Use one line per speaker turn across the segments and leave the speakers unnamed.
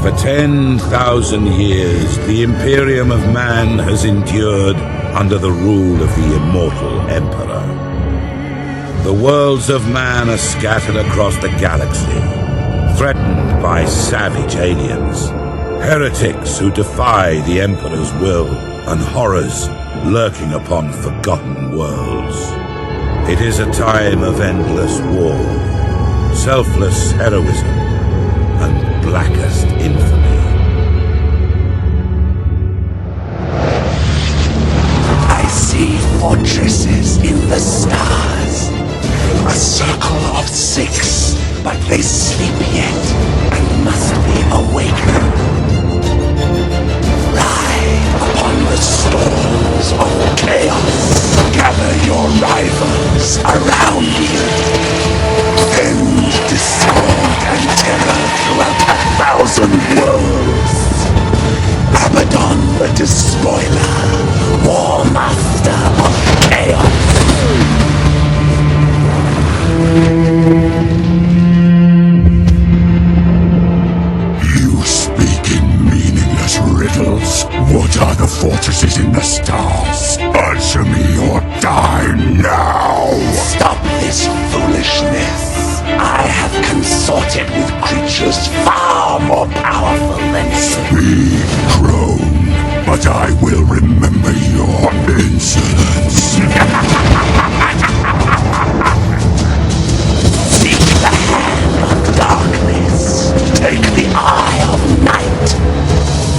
For 10,000 years, the Imperium of man has endured under the rule of the immortal Emperor. The worlds of man are scattered across the galaxy, threatened by savage aliens, heretics who defy the Emperor's will, and horrors lurking upon forgotten worlds. It is a time of endless war, selfless heroism, and blackest infamy.
I see fortresses in the stars. A circle of 6, but they sleep yet and must be awakened. Ride upon the storms of chaos. Gather your rivals around you. End discord and terror throughout 1,000 worlds. Abaddon the Despoiler, War Master of Chaos. You speak in meaningless riddles. What are the fortresses in the stars? Answer me or die now! Stop this foolishness. I have consorted with creatures far more powerful than you. Speak, crone, but I will remember your insolence. Seek the hand of darkness. Take the eye of night.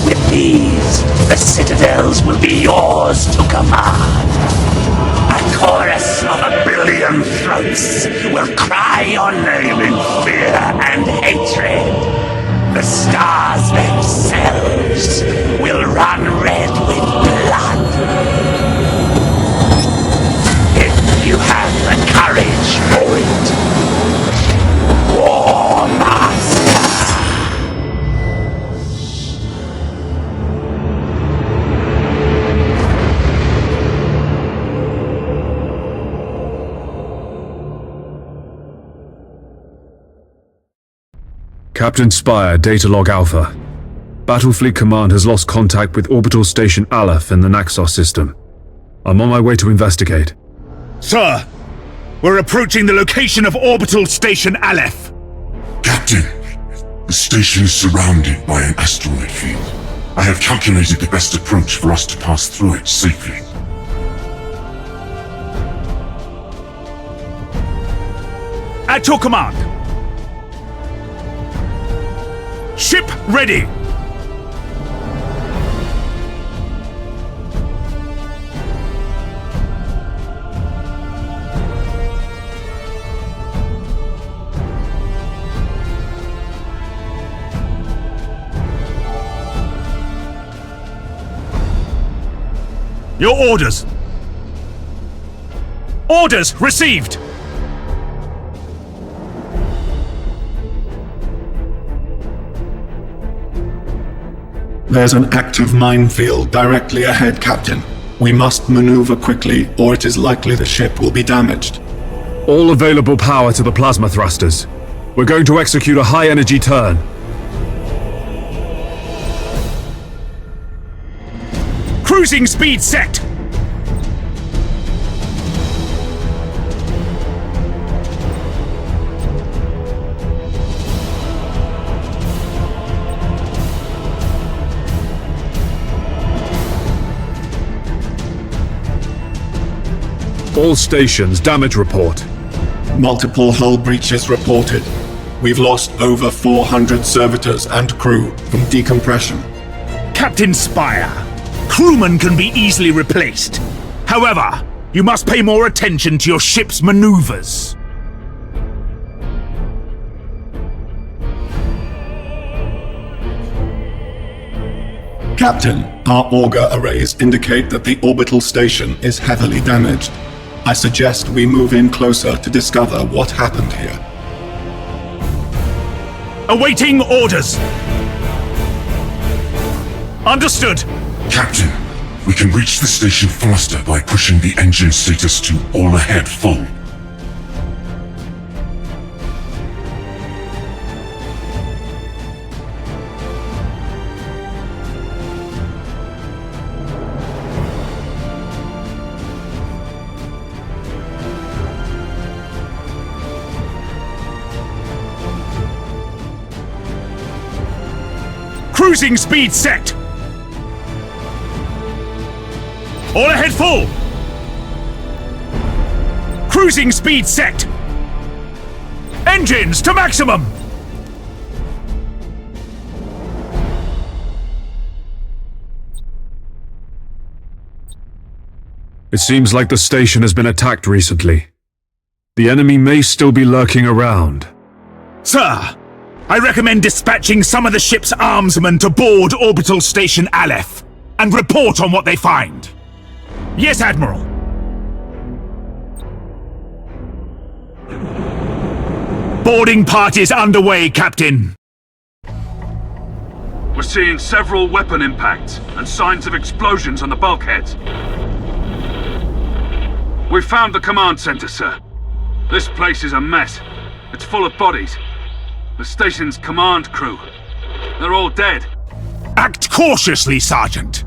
With these, the citadels will be yours to command. A chorus of 1 billion throats will cry your name in fear and hatred. The stars themselves will run red with blood. If you have the courage for it. War Master.
Captain Spire, Datalog Alpha. Battlefleet Command has lost contact with Orbital Station Aleph in the Naxos system. I'm on my way to investigate.
Sir, we're approaching the location of Orbital Station Aleph.
Captain, the station is surrounded by an asteroid field. I have calculated the best approach for us to pass through it safely.
At your command. Ship ready! Your orders! Orders received!
There's an active minefield directly ahead, Captain. We must maneuver quickly, or it is likely the ship will be damaged.
All available power to the plasma thrusters. We're going to execute a high-energy turn.
Cruising speed set!
All stations, damage report.
Multiple hull breaches reported. We've lost over 400 servitors and crew from decompression.
Captain Spire, crewmen can be easily replaced. However, you must pay more attention to your ship's maneuvers.
Captain, our auger arrays indicate that the orbital station is heavily damaged. I suggest we move in closer to discover what happened here.
Awaiting orders. Understood.
Captain, we can reach the station faster by pushing the engine status to all ahead full.
Cruising speed set! All ahead full! Cruising speed set! Engines to maximum!
It seems like the station has been attacked recently. The enemy may still be lurking around.
Sir, I recommend dispatching some of the ship's armsmen to board Orbital Station Aleph and report on what they find. Yes, Admiral. Boarding parties underway, Captain.
We're seeing several weapon impacts and signs of explosions on the bulkheads. We found the command center, sir. This place is a mess. It's full of bodies. The station's command crew. They're all dead.
Act cautiously, Sergeant.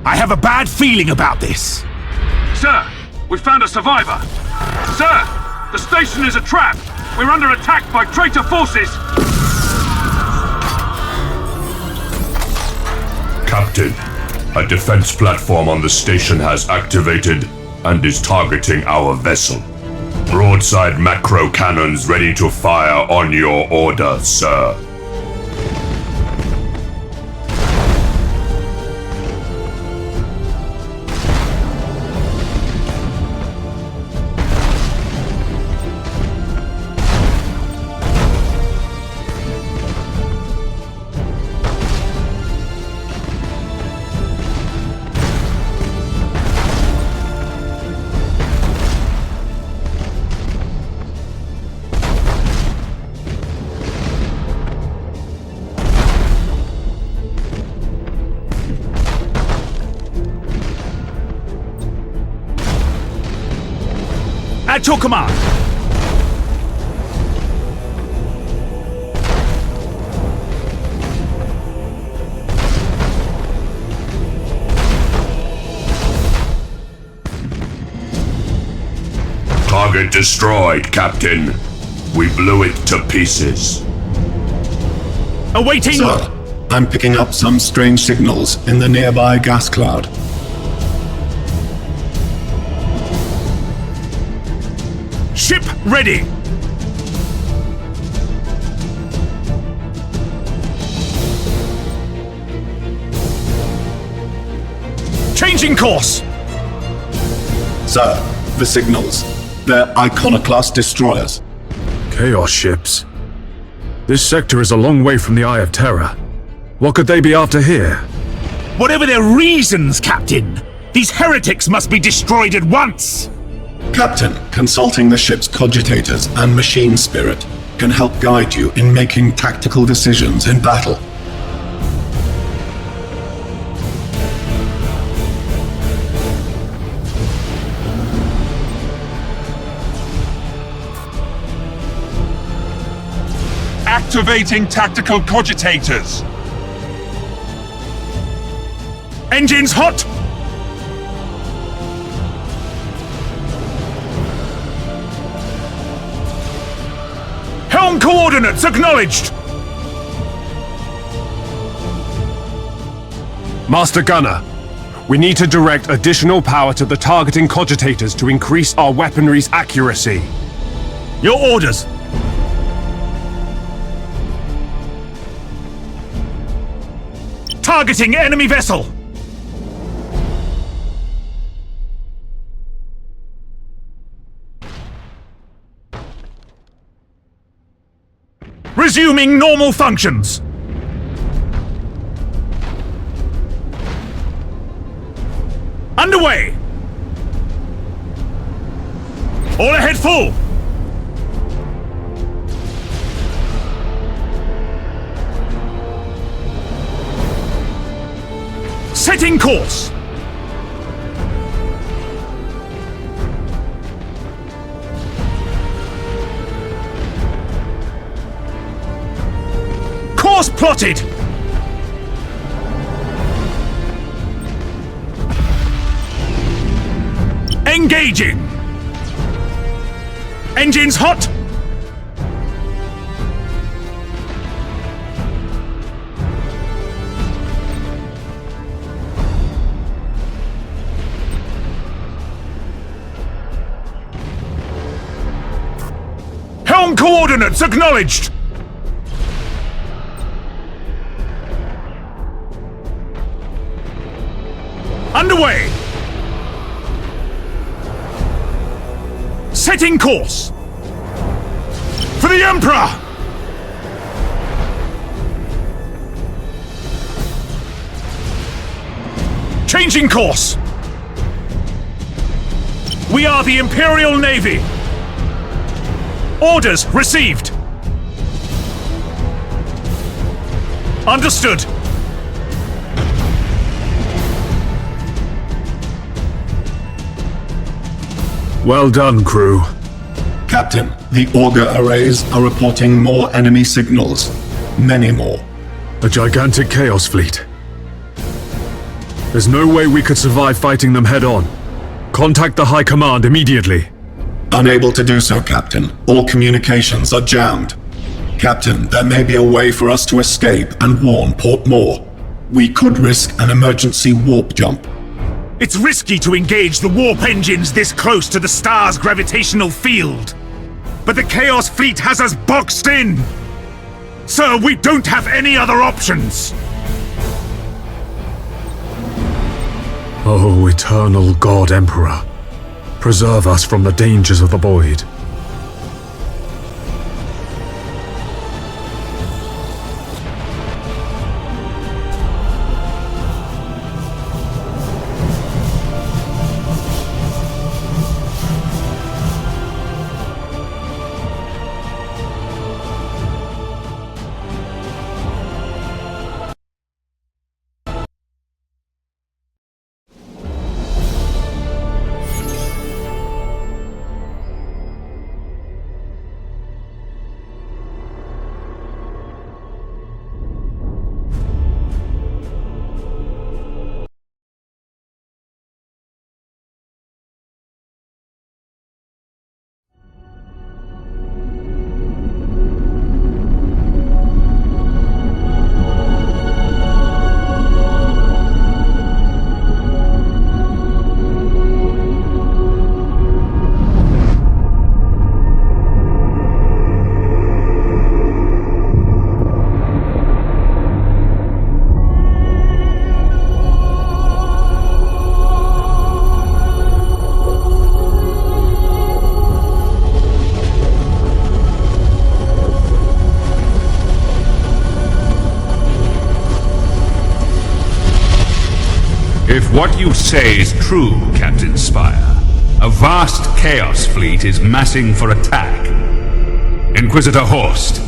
I have a bad feeling about this.
Sir, we found a survivor. Sir, the station is a trap. We're under attack by traitor forces.
Captain, a defense platform on the station has activated and is targeting our vessel. Broadside macro cannons ready to fire on your order, sir.
At your command.
Target destroyed, Captain. We blew it to pieces.
Awaiting.
Sir, I'm picking up some strange signals in the nearby gas cloud.
Ship ready! Changing course!
Sir, the signals. They're iconoclast destroyers.
Chaos ships. This sector is a long way from the Eye of Terror. What could they be after here?
Whatever their reasons, Captain, these heretics must be destroyed at once!
Captain, consulting the ship's cogitators and machine spirit can help guide you in making tactical decisions in battle.
Activating tactical cogitators.
Engines hot! Helm coordinates acknowledged!
Master Gunner, we need to direct additional power to the targeting cogitators to increase our weaponry's accuracy.
Your orders! Targeting enemy vessel! Resuming normal functions! Underway! All ahead full! Setting course! Course plotted! Engaging! Engines hot! Coordinates acknowledged! Underway! Setting course! For the Emperor! Changing course! We are the Imperial Navy! Orders received! Understood!
Well done, crew.
Captain, the auger arrays are reporting more enemy signals. Many more.
A gigantic chaos fleet. There's no way we could survive fighting them head-on. Contact the High Command immediately.
Unable to do so, Captain. All communications are jammed. Captain, there may be a way for us to escape and warn Port Moore. We could risk an emergency warp jump.
It's risky to engage the warp engines this close to the star's gravitational field. But the Chaos Fleet has us boxed in! Sir, we don't have any other options!
Oh, eternal God Emperor. Preserve us from the dangers of the void.
If what you say is true, Captain Spire, a vast Chaos Fleet is massing for attack. Inquisitor Horst,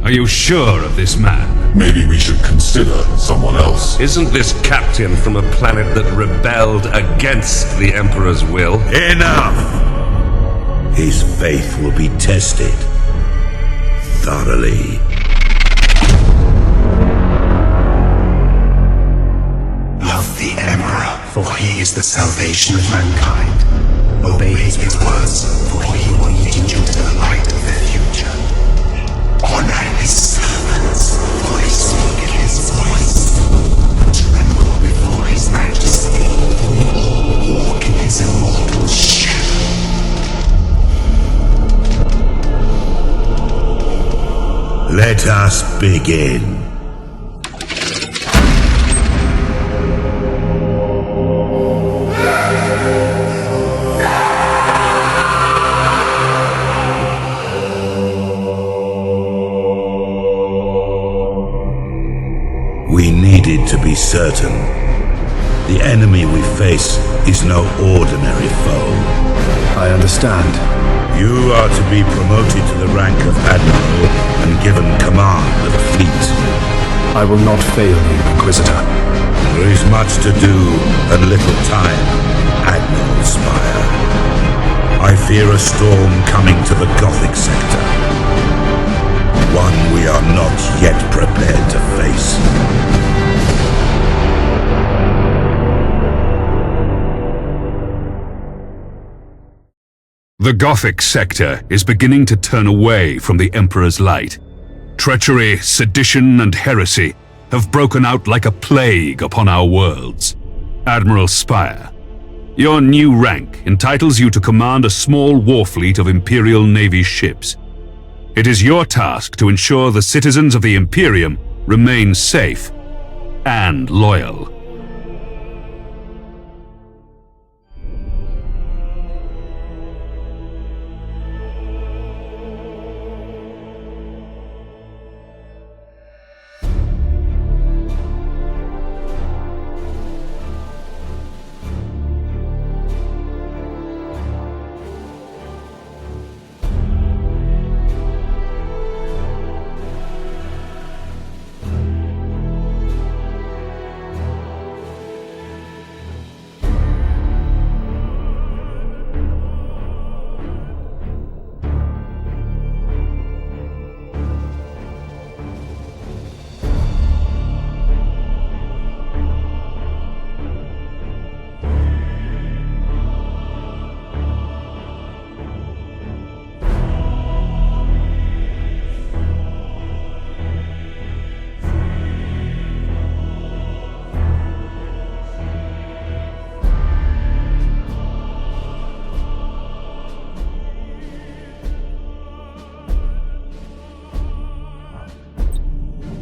are you sure of this man?
Maybe we should consider someone else.
Isn't this captain from a planet that rebelled against the Emperor's will?
Enough! His faith will be tested thoroughly.
Love the Emperor, for he is the salvation of mankind. Obey his words, for he will lead you to the light of the future. Honor his servants, for they speak in his voice. Tremble before his majesty, for we all walk in his immortal shadow.
Let us begin. We needed to be certain. The enemy we face is no ordinary foe.
I understand.
You are to be promoted to the rank of Admiral and given command of the fleet.
I will not fail you, Inquisitor.
There is much to do and little time, Admiral Spire. I fear a storm coming to the Gothic sector. One we are not yet prepared to face.
The Gothic sector is beginning to turn away from the Emperor's light. Treachery, sedition, and heresy have broken out like a plague upon our worlds. Admiral Spire, your new rank entitles you to command a small war fleet of Imperial Navy ships. It is your task to ensure the citizens of the Imperium remain safe and loyal.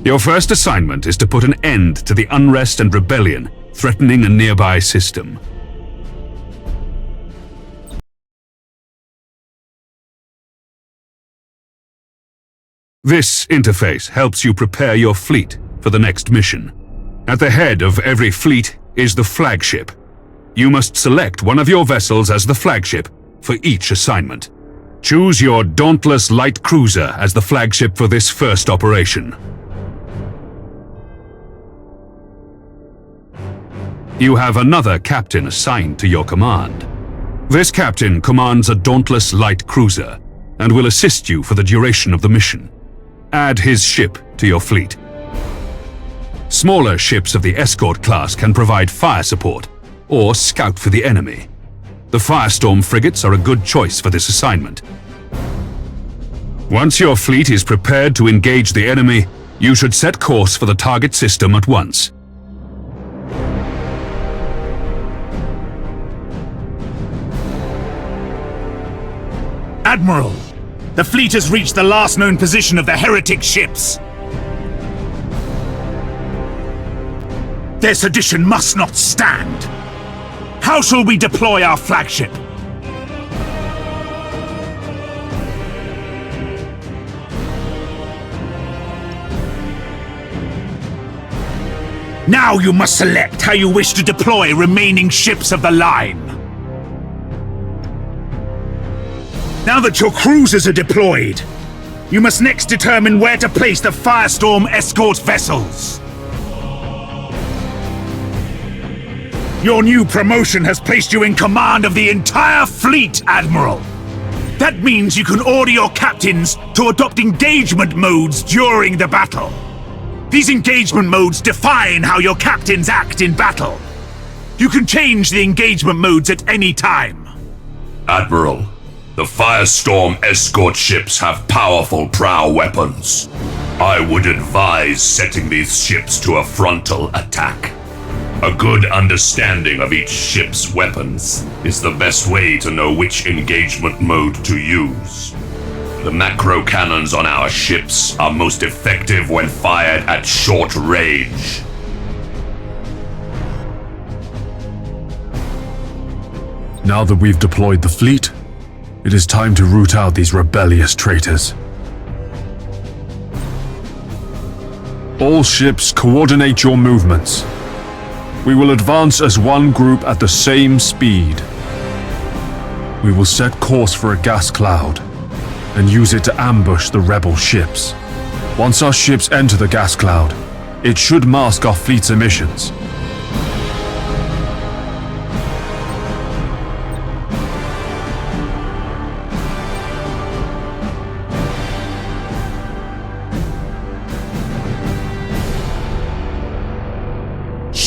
Your first assignment is to put an end to the unrest and rebellion threatening a nearby system. This interface helps you prepare your fleet for the next mission. At the head of every fleet is the flagship. You must select one of your vessels as the flagship for each assignment. Choose your dauntless light cruiser as the flagship for this first operation. You have another captain assigned to your command. This captain commands a dauntless light cruiser and will assist you for the duration of the mission. Add his ship to your fleet. Smaller ships of the escort class can provide fire support or scout for the enemy. The Firestorm frigates are a good choice for this assignment. Once your fleet is prepared to engage the enemy, you should set course for the target system at once.
Admiral, the fleet has reached the last known position of the heretic ships. Their sedition must not stand. How shall we deploy our flagship? Now you must select how you wish to deploy remaining ships of the line. Now that your cruisers are deployed, you must next determine where to place the Firestorm escort vessels. Your new promotion has placed you in command of the entire fleet, Admiral. That means you can order your captains to adopt engagement modes during the battle. These engagement modes define how your captains act in battle. You can change the engagement modes at any time.
Admiral, the Firestorm escort ships have powerful prow weapons. I would advise setting these ships to a frontal attack. A good understanding of each ship's weapons is the best way to know which engagement mode to use. The macro cannons on our ships are most effective when fired at short range.
Now that we've deployed the fleet, it is time to root out these rebellious traitors. All ships, coordinate your movements. We will advance as one group at the same speed. We will set course for a gas cloud and use it to ambush the rebel ships. Once our ships enter the gas cloud, it should mask our fleet's emissions.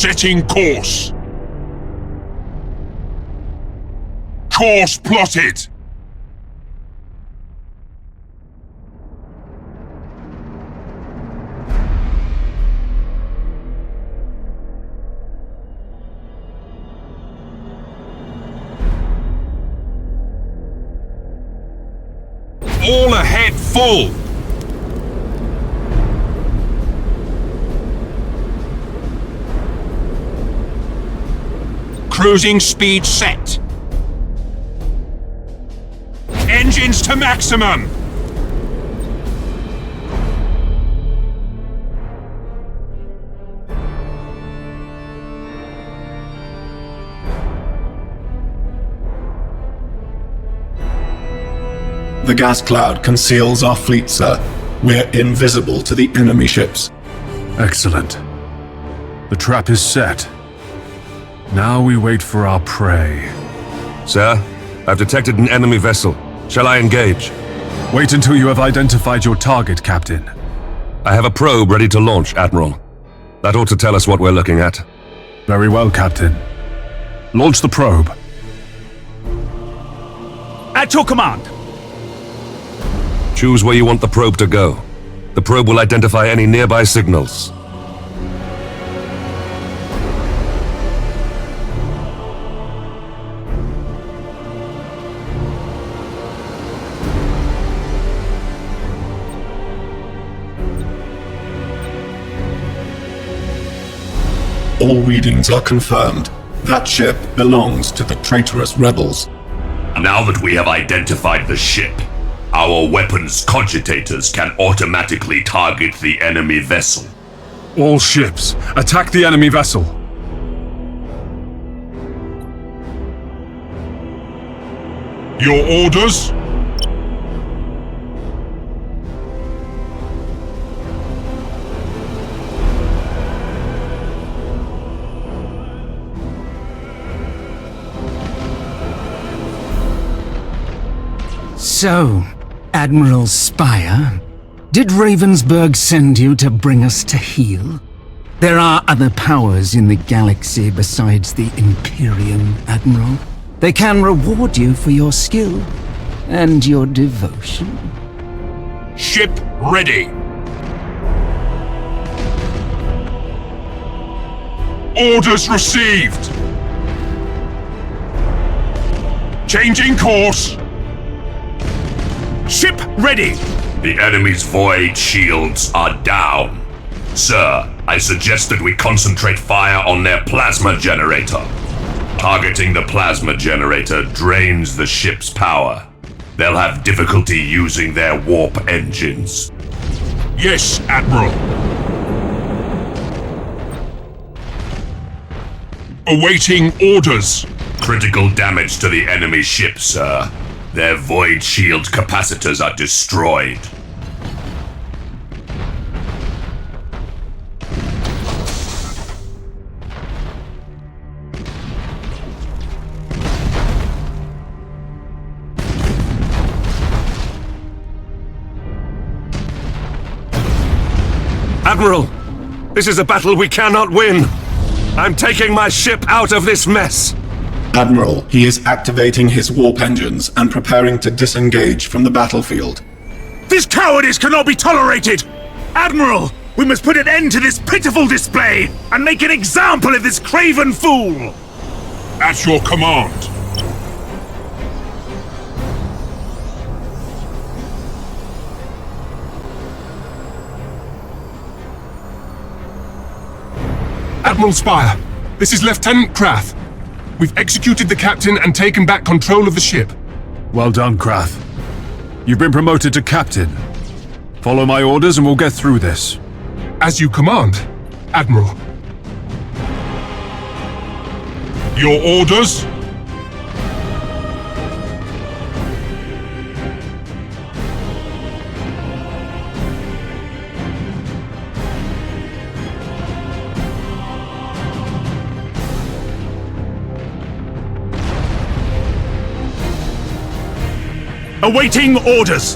Setting course. Course plotted. All ahead full. Cruising speed set. Engines to maximum.
The gas cloud conceals our fleet, sir. We're invisible to the enemy ships.
Excellent. The trap is set. Now we wait for our prey.
Sir, I've detected an enemy vessel. Shall I engage?
Wait until you have identified your target, Captain.
I have a probe ready to launch, Admiral. That ought to tell us what we're looking at.
Very well, Captain. Launch the probe.
At your command.
Choose where you want the probe to go. The probe will identify any nearby signals.
All readings are confirmed. That ship belongs to the traitorous rebels.
Now that we have identified the ship, our weapons cogitators can automatically target the enemy vessel.
All ships, attack the enemy vessel.
Your orders?
So, Admiral Spire, did Ravensburg send you to bring us to heel? There are other powers in the galaxy besides the Imperium, Admiral. They can reward you for your skill and your devotion.
Ship ready. Orders received. Changing course.
Ship ready!
The enemy's void shields are down. Sir, I suggest that we concentrate fire on their plasma generator. Targeting the plasma generator drains the ship's power. They'll have difficulty using their warp engines.
Yes, Admiral. Awaiting orders.
Critical damage to the enemy ship, sir. Their void shield capacitors are destroyed.
Admiral, this is a battle we cannot win. I'm taking my ship out of this mess.
Admiral, he is activating his warp engines and preparing to disengage from the battlefield.
This cowardice cannot be tolerated! Admiral, we must put an end to this pitiful display and make an example of this craven fool!
At your command. Admiral Spire, this is Lieutenant Krath. We've executed the captain and taken back control of the ship.
Well done, Krath. You've been promoted to captain. Follow my orders and we'll get through this.
As you command, Admiral. Your orders?
Awaiting orders!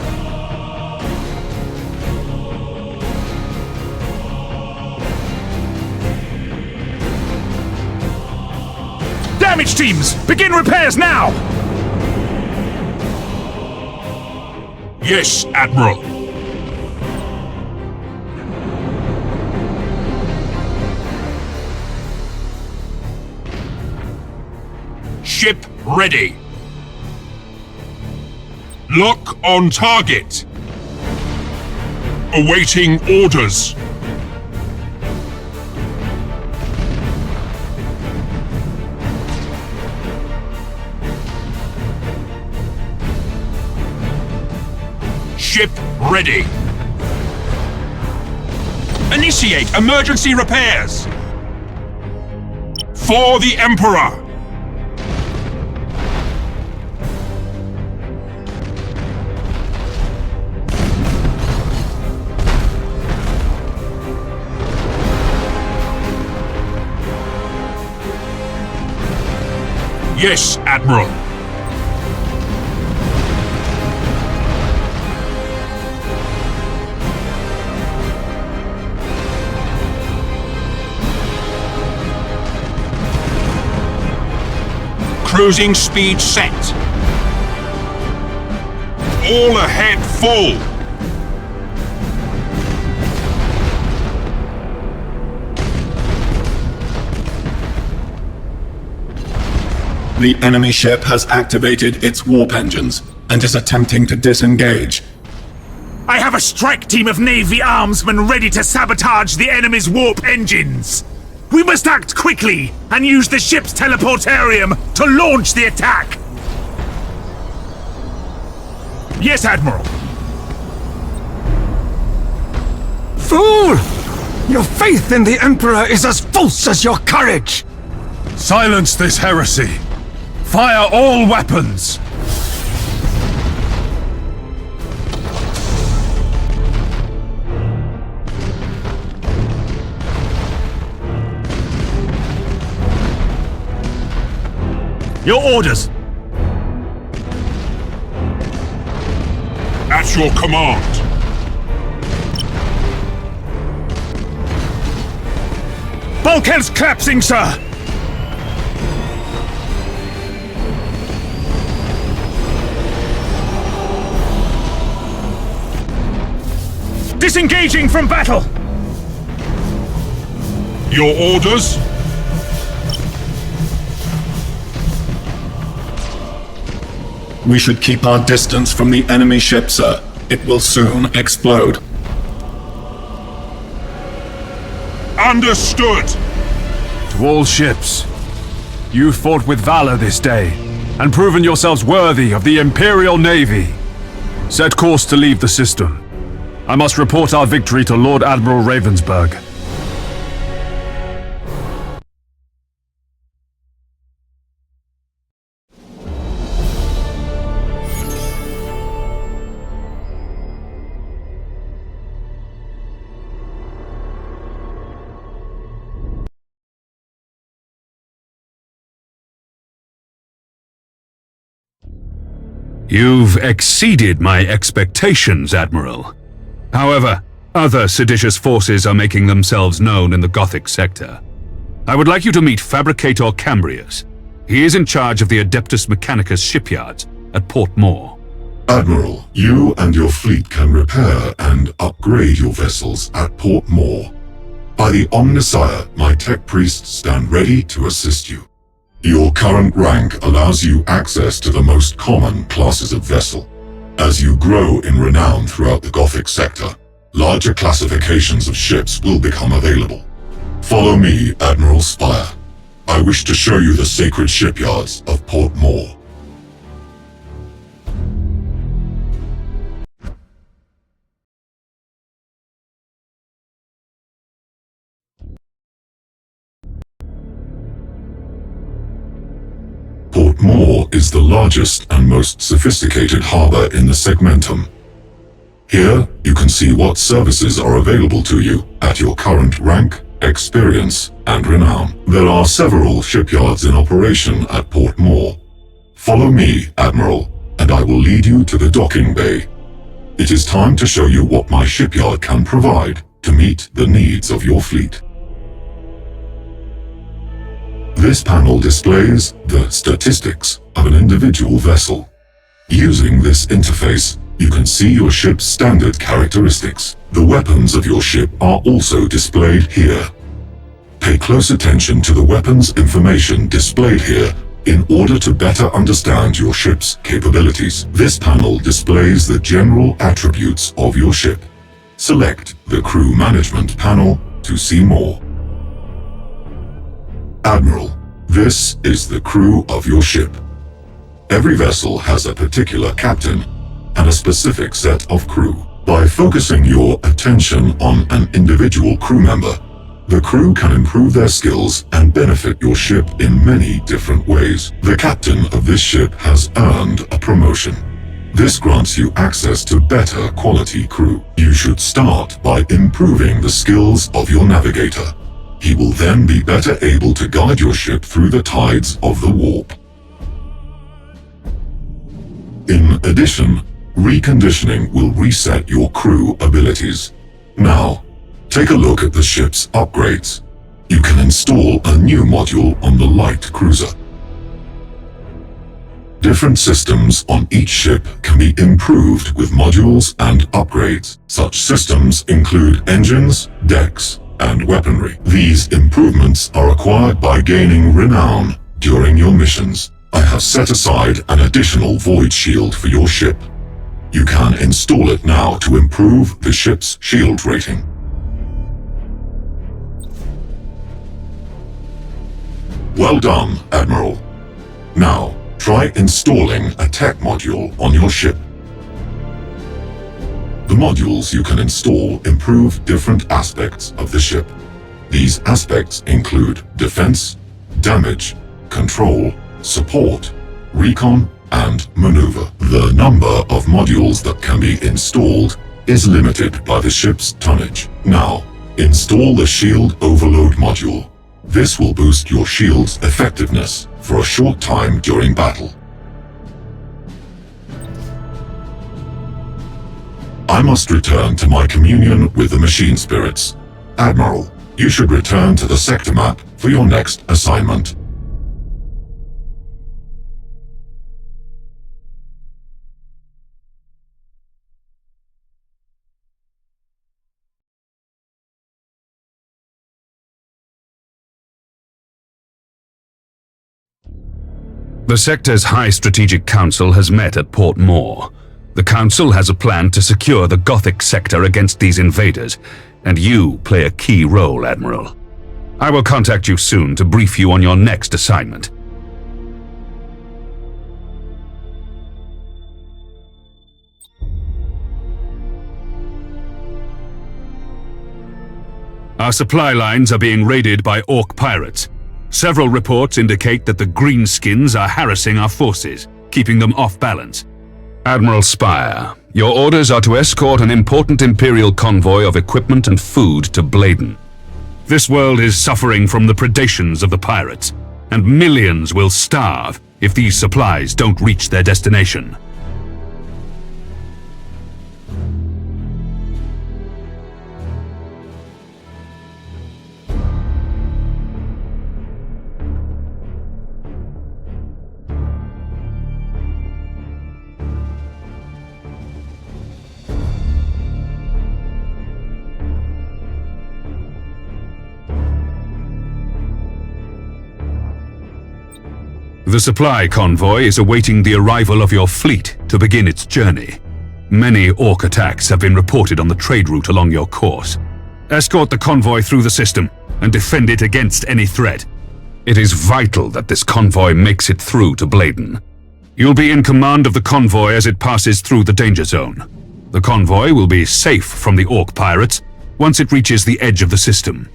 Damage teams, begin repairs now!
Yes, Admiral. Ship ready. Lock on target. Awaiting orders. Ship ready. Initiate emergency repairs. For the Emperor. Yes, Admiral. Cruising speed set. All ahead full.
The enemy ship has activated its warp engines and is attempting to disengage.
I have a strike team of Navy armsmen ready to sabotage the enemy's warp engines. We must act quickly and use the ship's teleportarium to launch the attack. Yes, Admiral.
Fool! Your faith in the Emperor is as false as your courage!
Silence this heresy! Fire all weapons!
Your orders!
At your command.
Bulkheads collapsing, sir! Disengaging from battle!
Your orders?
We should keep our distance from the enemy ship, sir. It will soon explode.
Understood!
To all ships, you fought with valor this day, and proven yourselves worthy of the Imperial Navy. Set course to leave the system. I must report our victory to Lord Admiral Ravensburg.
You've exceeded my expectations, Admiral. However, other seditious forces are making themselves known in the Gothic sector. I would like you to meet Fabricator Cambrius. He is in charge of the Adeptus Mechanicus shipyards at Port Moore.
Admiral, you and your fleet can repair and upgrade your vessels at Port Moore. By the Omnissiah, my tech priests stand ready to assist you. Your current rank allows you access to the most common classes of vessel. As you grow in renown throughout the Gothic sector, larger classifications of ships will become available. Follow me, Admiral Spire. I wish to show you the sacred shipyards of Port Moore. Port Moore is the largest and most sophisticated harbor in the Segmentum. Here, you can see what services are available to you at your current rank, experience, and renown. There are several shipyards in operation at Port Moore. Follow me, Admiral, and I will lead you to the docking bay. It is time to show you what my shipyard can provide to meet the needs of your fleet. This panel displays the statistics of an individual vessel. Using this interface, you can see your ship's standard characteristics. The weapons of your ship are also displayed here. Pay close attention to the weapons information displayed here in order to better understand your ship's capabilities. This panel displays the general attributes of your ship. Select the Crew Management panel to see more. Admiral, this is the crew of your ship. Every vessel has a particular captain, and a specific set of crew. By focusing your attention on an individual crew member, the crew can improve their skills and benefit your ship in many different ways. The captain of this ship has earned a promotion. This grants you access to better quality crew. You should start by improving the skills of your navigator. He will then be better able to guide your ship through the tides of the warp. In addition, reconditioning will reset your crew abilities. Now, take a look at the ship's upgrades. You can install a new module on the light cruiser. Different systems on each ship can be improved with modules and upgrades. Such systems include engines, decks, and weaponry. These improvements are acquired by gaining renown during your missions. I have set aside an additional void shield for your ship. You can install it now to improve the ship's shield rating. Well done, Admiral. Now, try installing a tech module on your ship. The modules you can install improve different aspects of the ship. These aspects include defense, damage, control, support, recon, and maneuver. The number of modules that can be installed is limited by the ship's tonnage. Now, install the Shield Overload module. This will boost your shield's effectiveness for a short time during battle. I must return to my communion with the machine spirits. Admiral, you should return to the sector map for your next assignment.
The sector's High Strategic Council has met at Port Moore. The Council has a plan to secure the Gothic sector against these invaders, and you play a key role, Admiral. I will contact you soon to brief you on your next assignment. Our supply lines are being raided by Ork Pirates. Several reports indicate that the Greenskins are harassing our forces, keeping them off balance. Admiral Spire, your orders are to escort an important Imperial convoy of equipment and food to Bladen. This world is suffering from the predations of the pirates, and millions will starve if these supplies don't reach their destination. The supply convoy is awaiting the arrival of your fleet to begin its journey. Many Ork attacks have been reported on the trade route along your course. Escort the convoy through the system and defend it against any threat. It is vital that this convoy makes it through to Bladen. You'll be in command of the convoy as it passes through the danger zone. The convoy will be safe from the Ork Pirates once it reaches the edge of the system.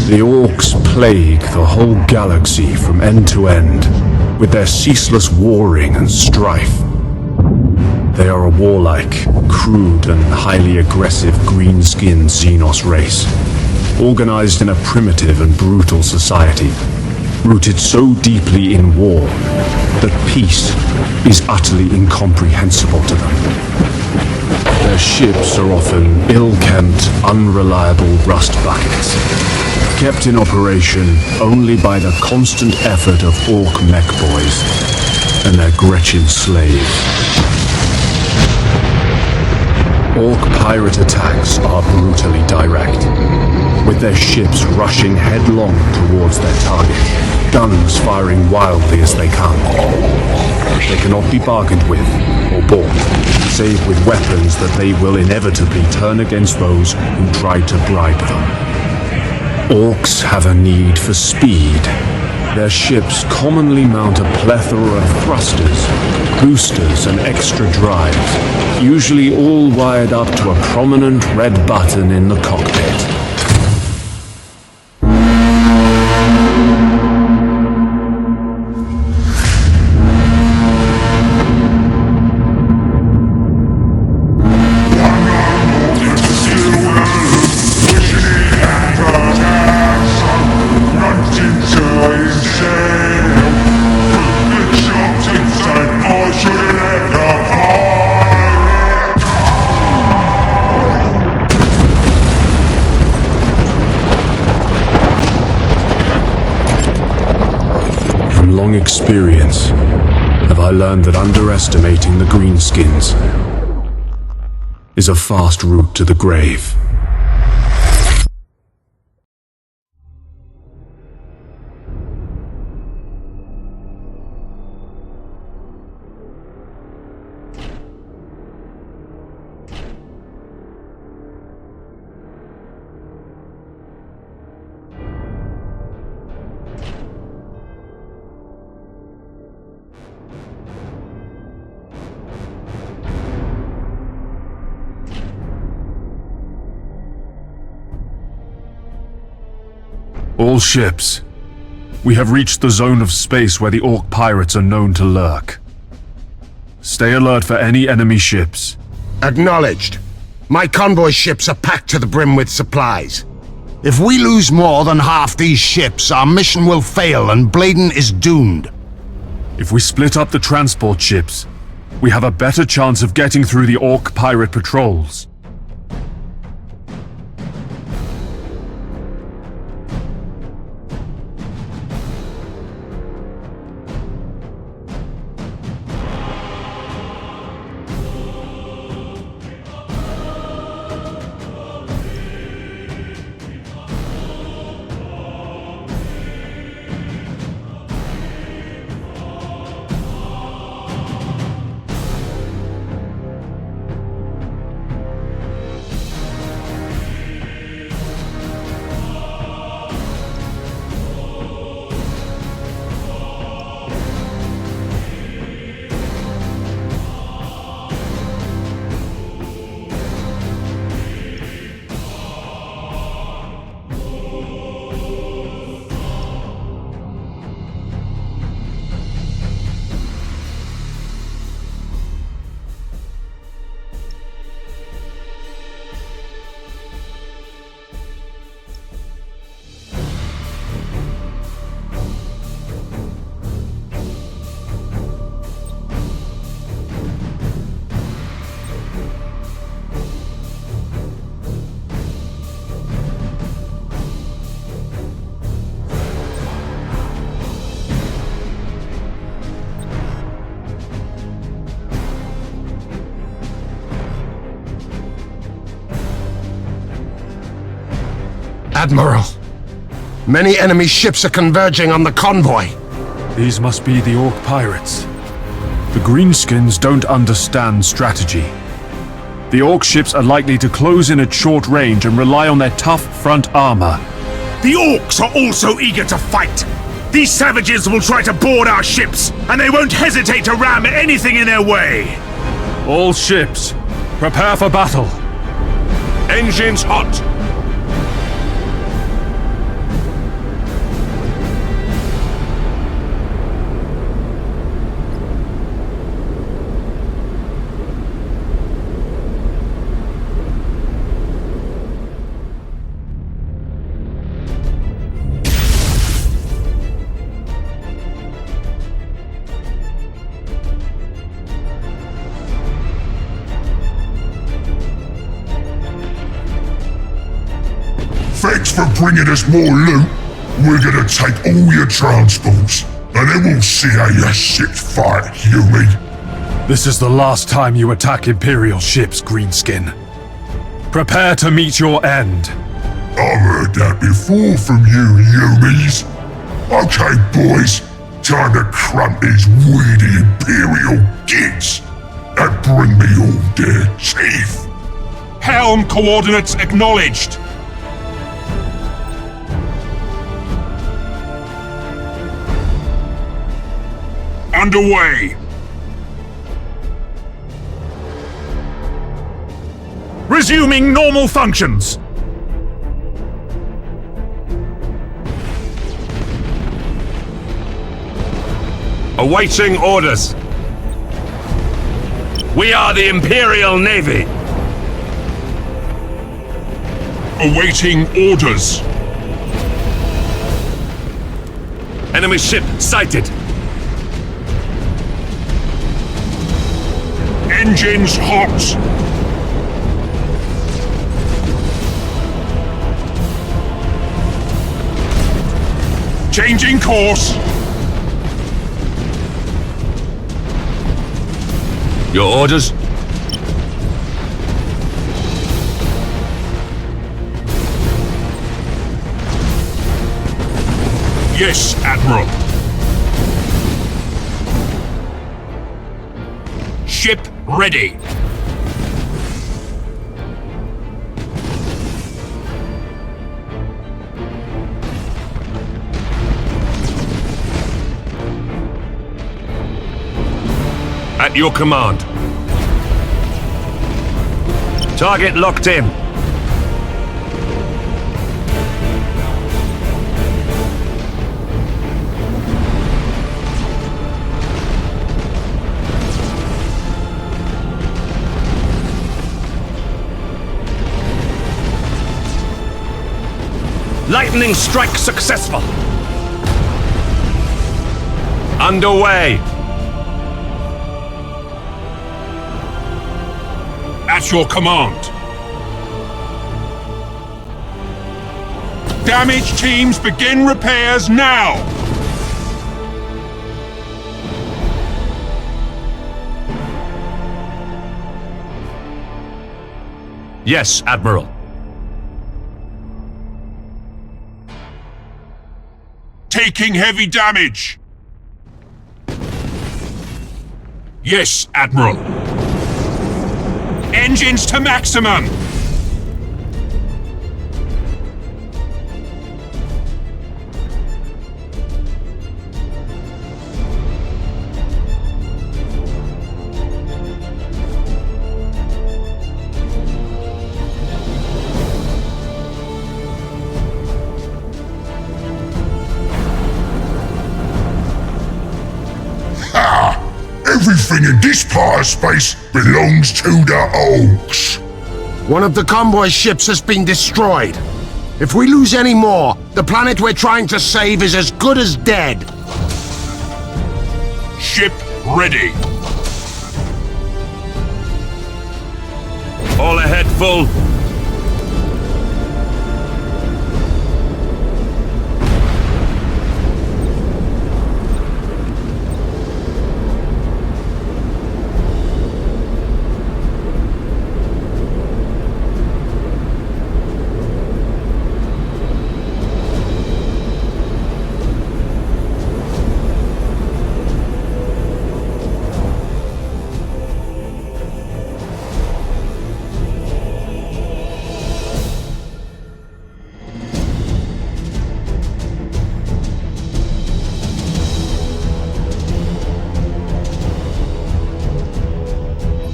The Orks plague the whole galaxy from end to end, with their ceaseless warring and strife. They are a warlike, crude and highly aggressive green-skinned Xenos race, organized in a primitive and brutal society, rooted so deeply in war that peace is utterly incomprehensible to them. Their ships are often ill-kempt, unreliable rust buckets, kept in operation only by the constant effort of Ork mech boys and their Gretchen slaves. Ork pirate attacks are brutally direct, with their ships rushing headlong towards their target. guns firing wildly as they come. They cannot be bargained with or bought, save with weapons that they will inevitably turn against those who try to bribe them. Orcs have a need for speed. Their ships commonly mount a plethora of thrusters, boosters, and extra drives, usually all wired up to a prominent red button in the cockpit. Experience, have I learned that underestimating the greenskins is a fast route to the grave. All ships, we have reached the zone of space where the Ork Pirates are known to lurk. Stay alert for any enemy ships.
Acknowledged. My convoy ships are packed to the brim with supplies. If we lose more than half these ships, our mission will fail and Bladen is doomed.
If we split up the transport ships, we have a better chance of getting through the Ork Pirate patrols.
Admiral, many enemy ships are converging on the convoy.
These must be the Ork Pirates. The greenskins don't understand strategy. The Ork ships are likely to close in at short range and rely on their tough front armor.
The Orks are also eager to fight. These savages will try to board our ships, and they won't hesitate to ram anything in their way.
All ships, prepare for battle.
Engines hot.
Thanks for bringing us more loot. We're gonna take all your transports, and then we'll see how your ships fight, human.
This is the last time you attack Imperial ships, Greenskin. Prepare to meet your end.
I've heard that before from you, Yumis. Okay, boys. Time to crump these weedy Imperial gits and bring me all their teeth.
Helm coordinates acknowledged.
Underway. Resuming normal functions.
Awaiting orders. We are the Imperial Navy.
Awaiting orders.
Enemy ship sighted.
Engines hot. Changing course.
Your orders?
Yes, Admiral. Ship ready.
At your command. Target locked in. Lightning strike successful. Underway.
At your command. Damage teams begin repairs now.
Yes, Admiral.
Taking heavy damage. Yes, Admiral. Engines to maximum!
Ha! Everything in this part of space belongs to the Orks.
One of the convoy ships has been destroyed. If we lose any more, the planet we're trying to save is as good as dead.
Ship ready.
All ahead full.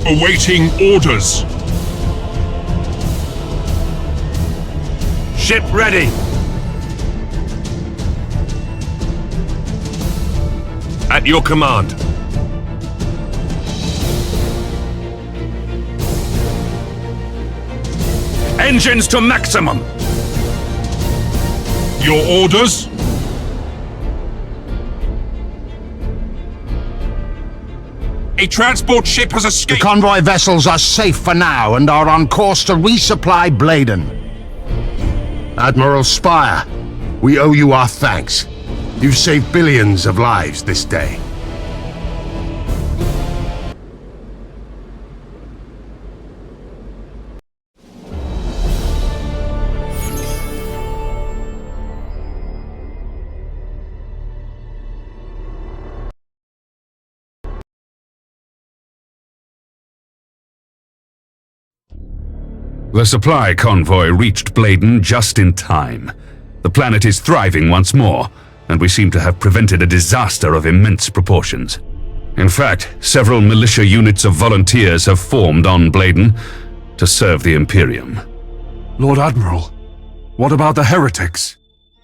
Awaiting orders.
Ship ready. At your command. Engines to maximum.
Your orders? A transport ship has
The
escaped.
convoy vessels are safe for now and are on course to resupply Bladen. Admiral Spire, we owe you our thanks. You've saved billions of lives this day.
The supply convoy reached Bladen just in time. The planet is thriving once more, and we seem to have prevented a disaster of immense proportions. In fact, several militia units of volunteers have formed on Bladen to serve the Imperium.
Lord Admiral, what about the heretics?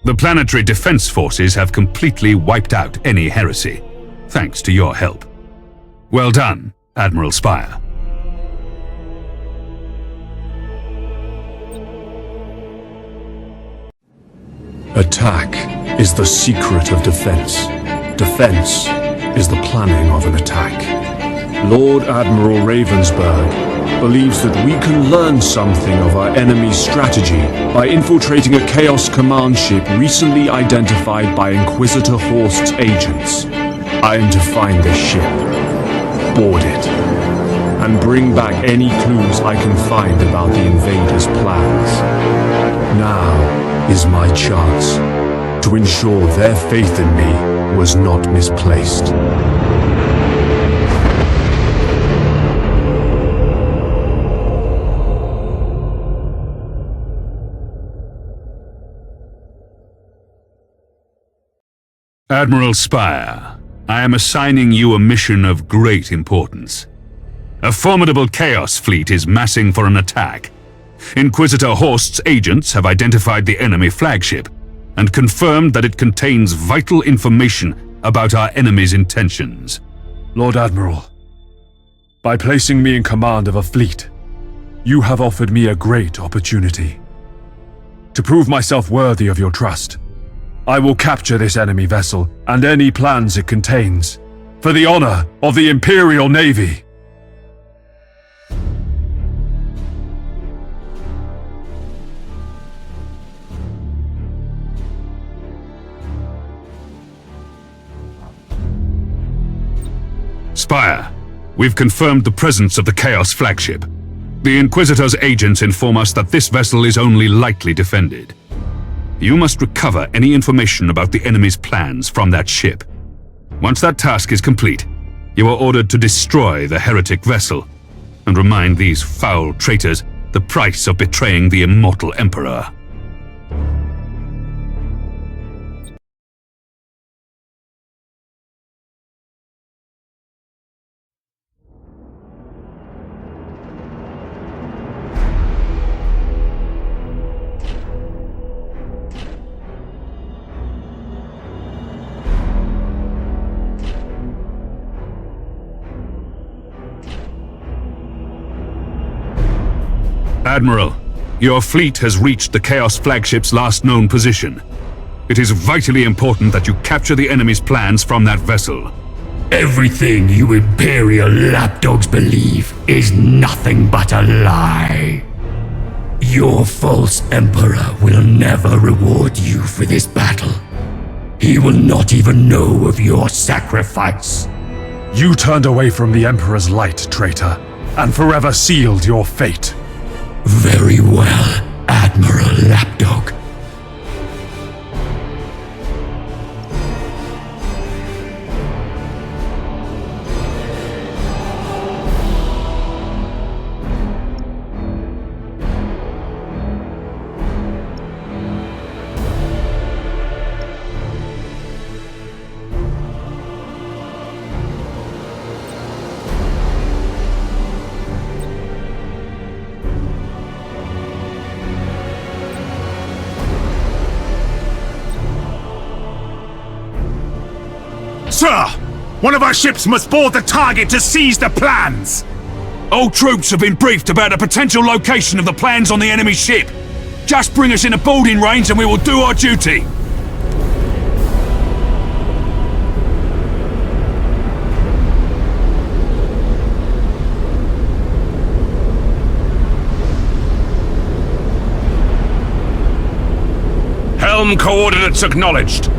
The planetary defense forces have completely wiped out any heresy, thanks to your help. Well done, Admiral Spire.
Attack is the secret of defense. Defense is the planning of an attack. Lord Admiral Ravensburg believes that we can learn something of our enemy's strategy by infiltrating a Chaos Command ship recently identified by Inquisitor Horst's agents. I am to find this ship, board it, and bring back any clues I can find about the invaders' plans. Now is my chance to ensure their faith in me was not misplaced.
Admiral Spire, I am assigning you a mission of great importance. A formidable Chaos fleet is massing for an attack. Inquisitor Horst's agents have identified the enemy flagship and confirmed that it contains vital information about our enemy's intentions.
Lord Admiral, by placing me in command of a fleet, you have offered me a great opportunity. To prove myself worthy of your trust, I will capture this enemy vessel and any plans it contains, for the honor of the Imperial Navy.
Spire, we've confirmed the presence of the Chaos flagship. The Inquisitor's agents inform us that this vessel is only lightly defended. You must recover any information about the enemy's plans from that ship. Once that task is complete, you are ordered to destroy the heretic vessel and remind these foul traitors the price of betraying the immortal Emperor. Admiral, your fleet has reached the Chaos flagship's last known position. It is vitally important that you capture the enemy's plans from that vessel.
Everything you Imperial lapdogs believe is nothing but a lie. Your false Emperor will never reward you for this battle. He will not even know of your sacrifice.
You turned away from the Emperor's light, traitor, and forever sealed your fate.
Very well, Admiral Lapdog.
Sir! One of our ships must board the target to seize the plans!
All troops have been briefed about a potential location of the plans on the enemy ship. Just bring us in a boarding range and we will do our duty.
Helm coordinates acknowledged.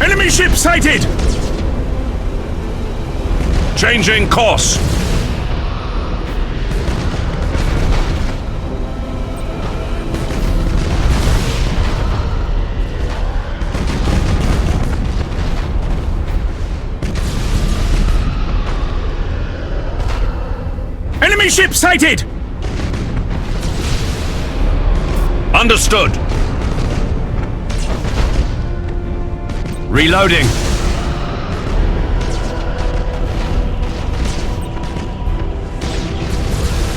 Enemy ship sighted!
Changing course.
Enemy ship sighted!
Understood. Reloading.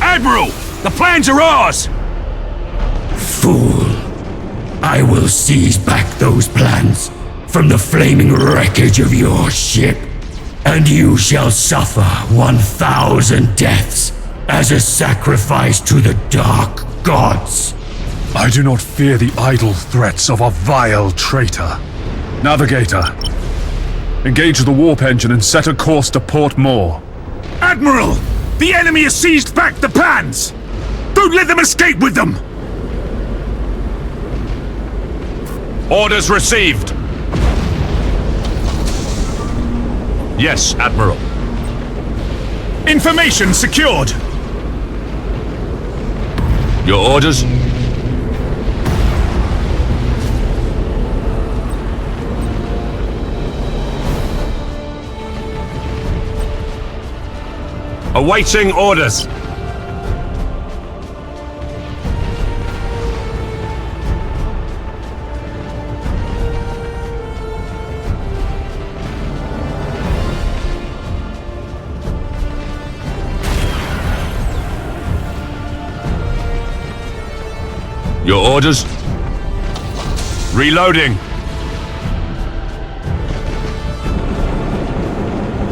Admiral! The plans are ours!
Fool! I will seize back those plans from the flaming wreckage of your ship, and you shall suffer 1,000 deaths as a sacrifice to the dark gods.
I do not fear the idle threats of a vile traitor. Navigator, engage the warp engine and set a course to Port Moore.
Admiral! The enemy has seized back the plans! Don't let them escape with them!
Orders received. Yes, Admiral.
Information secured!
Your orders? Awaiting orders. Your orders? Reloading.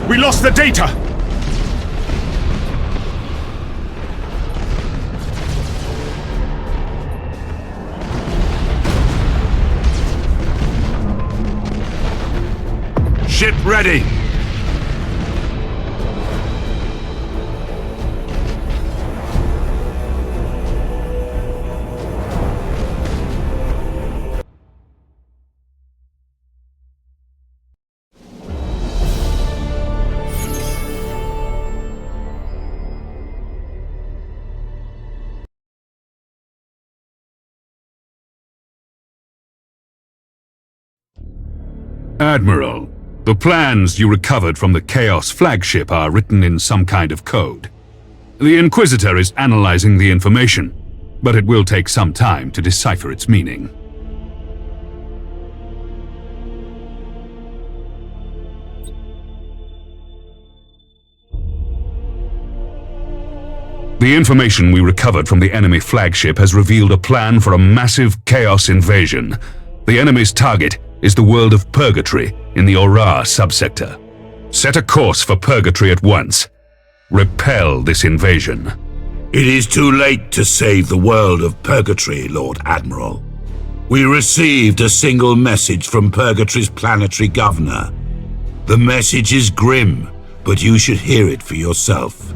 We lost the data!
Ship ready.
Admiral, the plans you recovered from the Chaos flagship are written in some kind of code. The Inquisitor is analyzing the information, but it will take some time to decipher its meaning. The information we recovered from the enemy flagship has revealed a plan for a massive Chaos invasion. The enemy's target is the world of Purgatory in the Aura subsector. Set a course for Purgatory at once. Repel this invasion.
It is too late to save the world of Purgatory, Lord Admiral. We received a single message from Purgatory's planetary governor. The message is grim, but you should hear it for yourself.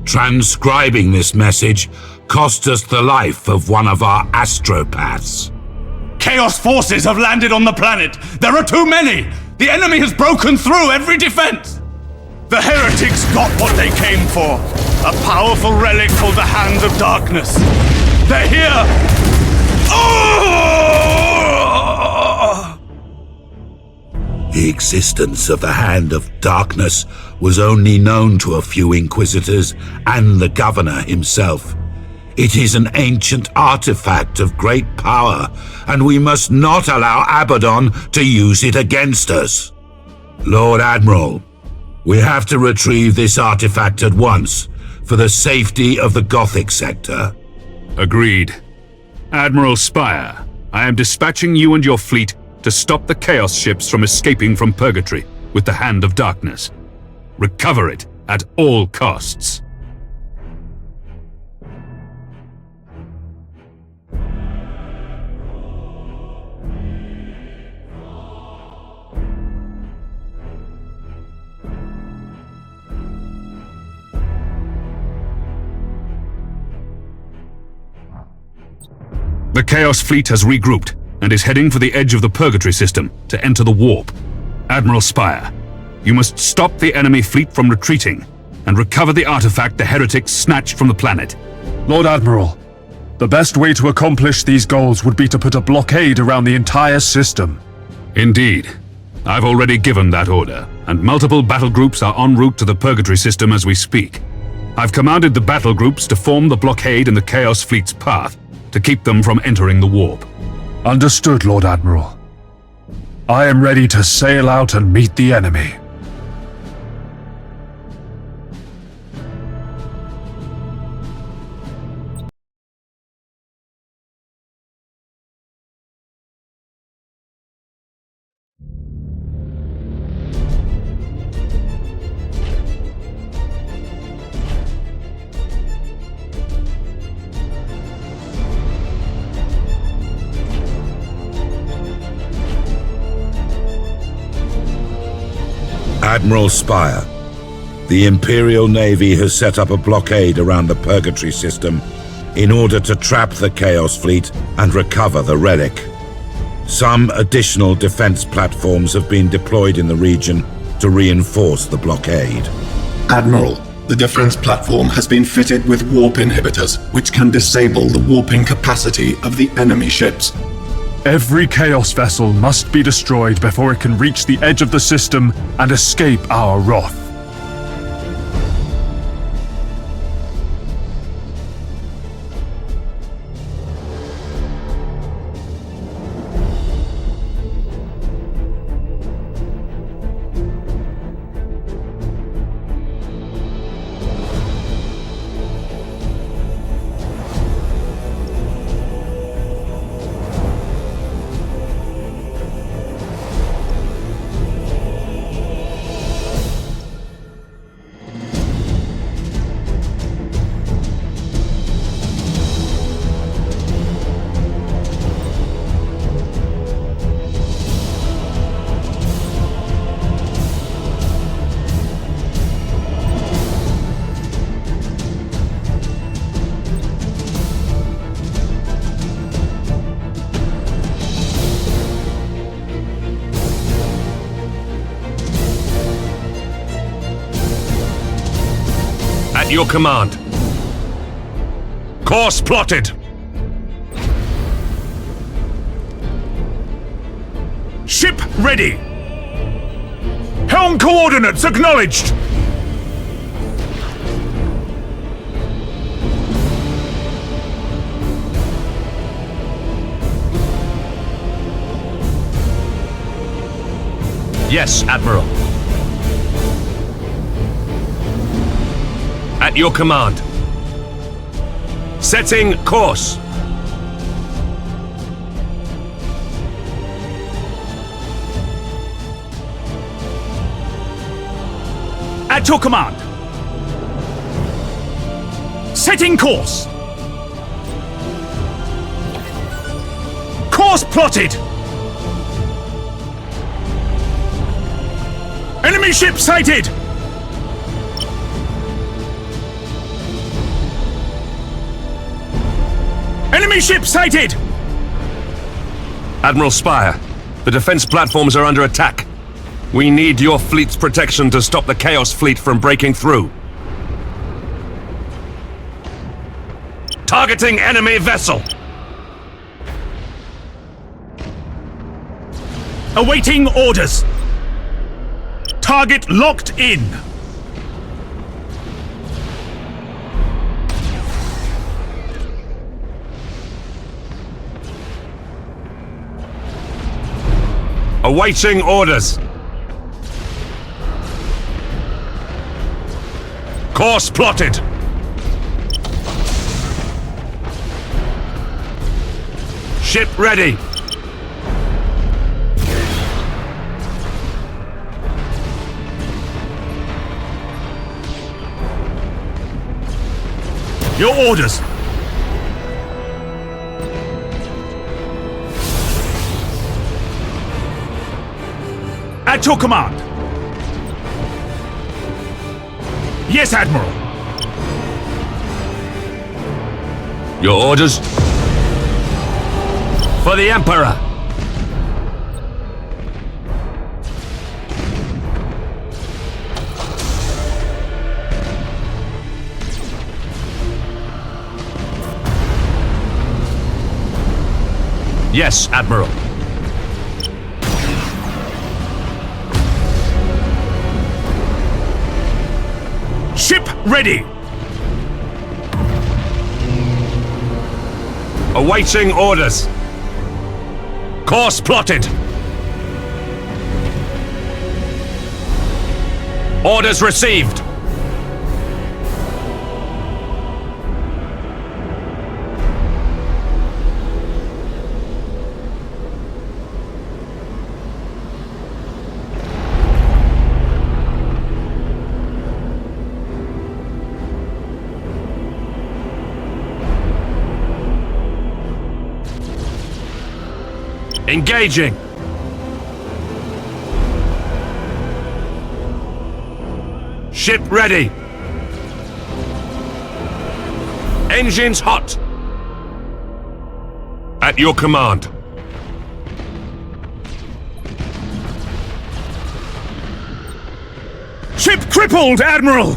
Transcribing this message cost us the life of one of our astropaths.
Chaos forces have landed on the planet! There are too many! The enemy has broken through every defense! The heretics got what they came for! A powerful relic called the Hand of Darkness! They're here! Oh!
The existence of the Hand of Darkness was only known to a few Inquisitors and the Governor himself. It is an ancient artifact of great power, and we must not allow Abaddon to use it against us. Lord Admiral, we have to retrieve this artifact at once, for the safety of the Gothic sector.
Agreed. Admiral Spire, I am dispatching you and your fleet to stop the Chaos ships from escaping from Purgatory with the Hand of Darkness. Recover it at all costs. The Chaos fleet has regrouped and is heading for the edge of the Purgatory system to enter the warp. Admiral Spire, you must stop the enemy fleet from retreating and recover the artifact the heretics snatched from the planet.
Lord Admiral, the best way to accomplish these goals would be to put a blockade around the entire system.
Indeed. I've already given that order, and multiple battle groups are en route to the Purgatory system as we speak. I've commanded the battle groups to form the blockade in the Chaos Fleet's path to keep them from entering the warp.
Understood, Lord Admiral. I am ready to sail out and meet the enemy.
Admiral Spire. The Imperial Navy has set up a blockade around the Purgatory system in order to trap the Chaos Fleet and recover the relic. Some additional defense platforms have been deployed in the region to reinforce the blockade.
Admiral, the defense platform has been fitted with warp inhibitors, which can disable the warping capacity of the enemy ships.
Every Chaos vessel must be destroyed before it can reach the edge of the system and escape our wrath.
At your command. Course plotted.
Ship ready! Helm coordinates acknowledged!
Yes, Admiral. At your command. Setting course.
At your command. Setting course. Course plotted. Enemy ship sighted. Enemy ship sighted!
Admiral Spire, the defense platforms are under attack. We need your fleet's protection to stop the Chaos Fleet from breaking through. Targeting enemy vessel!
Awaiting orders. Target locked in.
Awaiting orders. Course plotted. Ship ready.
Your orders. At your command. Yes, Admiral.
Your orders? For the Emperor. Yes, Admiral.
Ship ready!
Awaiting orders. Course plotted. Orders received. Engaging. Ship ready. Engines hot. At your command.
Ship crippled, Admiral!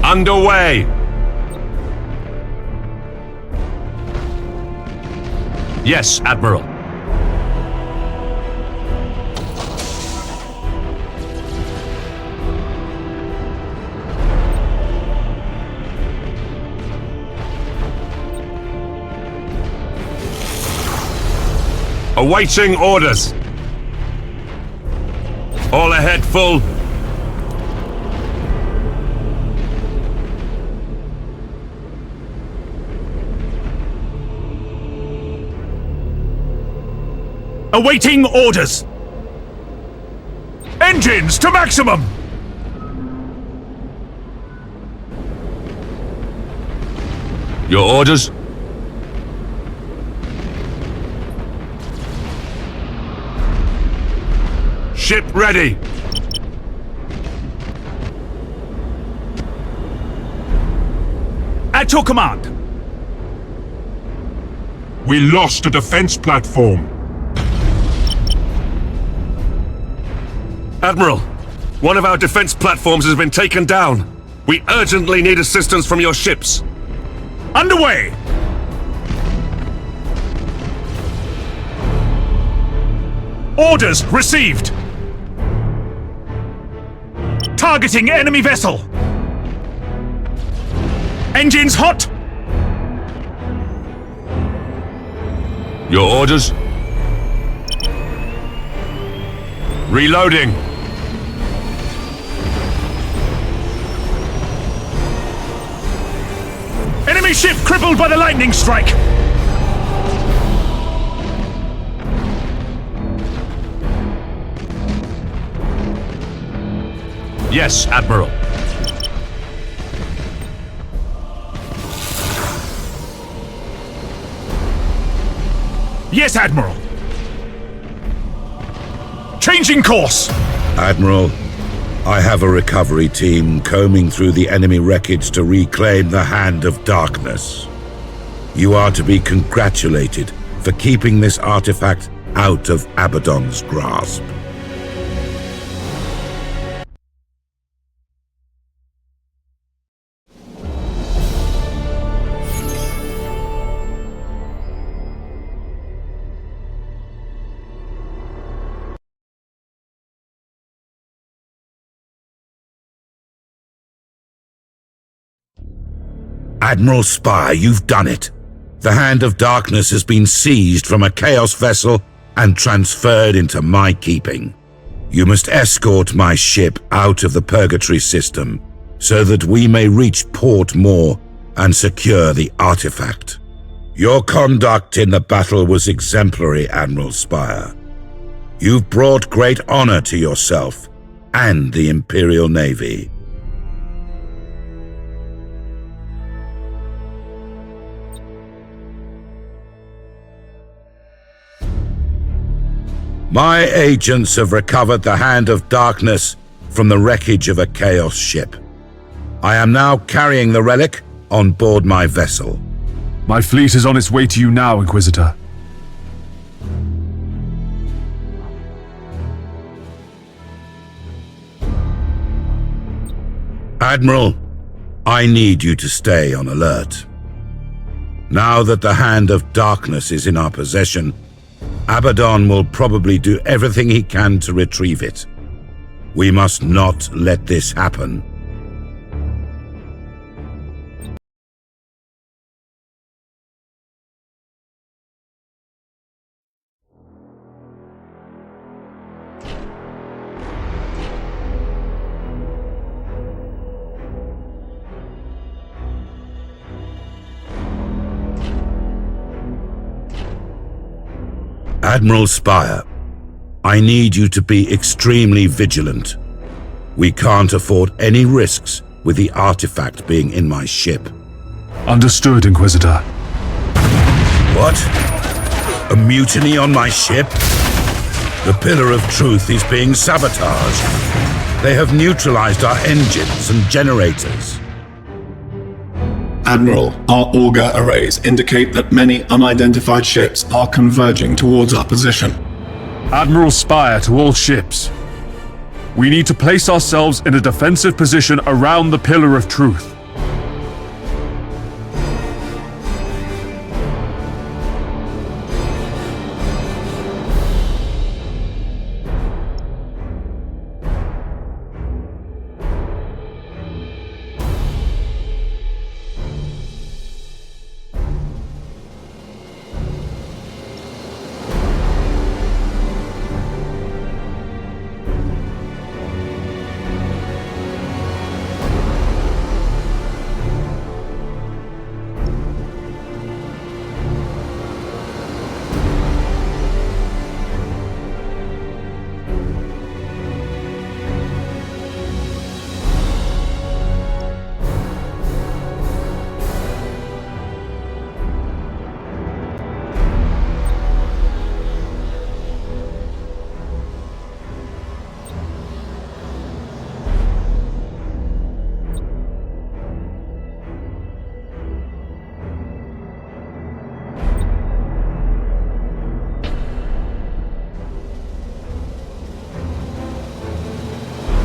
Underway. Yes, Admiral. Awaiting orders. All ahead full.
Awaiting orders. Engines to maximum!
Your orders? Ship ready.
At your command.
We lost a defense platform.
Admiral, one of our defense platforms has been taken down. We urgently need assistance from your ships.
Underway! Orders received! Targeting enemy vessel! Engines hot!
Your orders? Reloading.
Enemy ship crippled by the lightning strike!
Yes, Admiral.
Yes, Admiral. Changing course!
Admiral, I have a recovery team combing through the enemy wreckage to reclaim the Hand of Darkness. You are to be congratulated for keeping this artifact out of Abaddon's grasp. Admiral Spire, you've done it. The Hand of Darkness has been seized from a Chaos vessel and transferred into my keeping. You must escort my ship out of the Purgatory system so that we may reach Port Moor and secure the artifact. Your conduct in the battle was exemplary, Admiral Spire. You've brought great honor to yourself and the Imperial Navy. My agents have recovered the Hand of Darkness from the wreckage of a Chaos ship. I am now carrying the relic on board my vessel.
My fleet is on its way to you now, Inquisitor.
Admiral, I need you to stay on alert. Now that the Hand of Darkness is in our possession, Abaddon will probably do everything he can to retrieve it. We must not let this happen. Admiral Spire, I need you to be extremely vigilant. We can't afford any risks with the artifact being in my ship.
Understood, Inquisitor.
What? A mutiny on my ship? The Pillar of Truth is being sabotaged. They have neutralized our engines and generators.
Admiral, our auger arrays indicate that many unidentified ships are converging towards our position.
Admiral Spire to all ships. We need to place ourselves in a defensive position around the Pillar of Truth.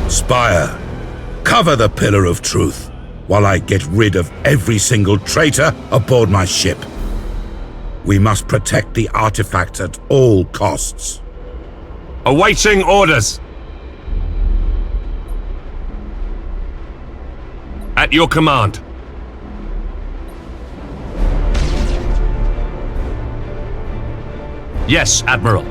Spire, cover the Pillar of Truth while I get rid of every single traitor aboard my ship. We must protect the artifact at all costs.
Awaiting orders. At your command. Yes, Admiral.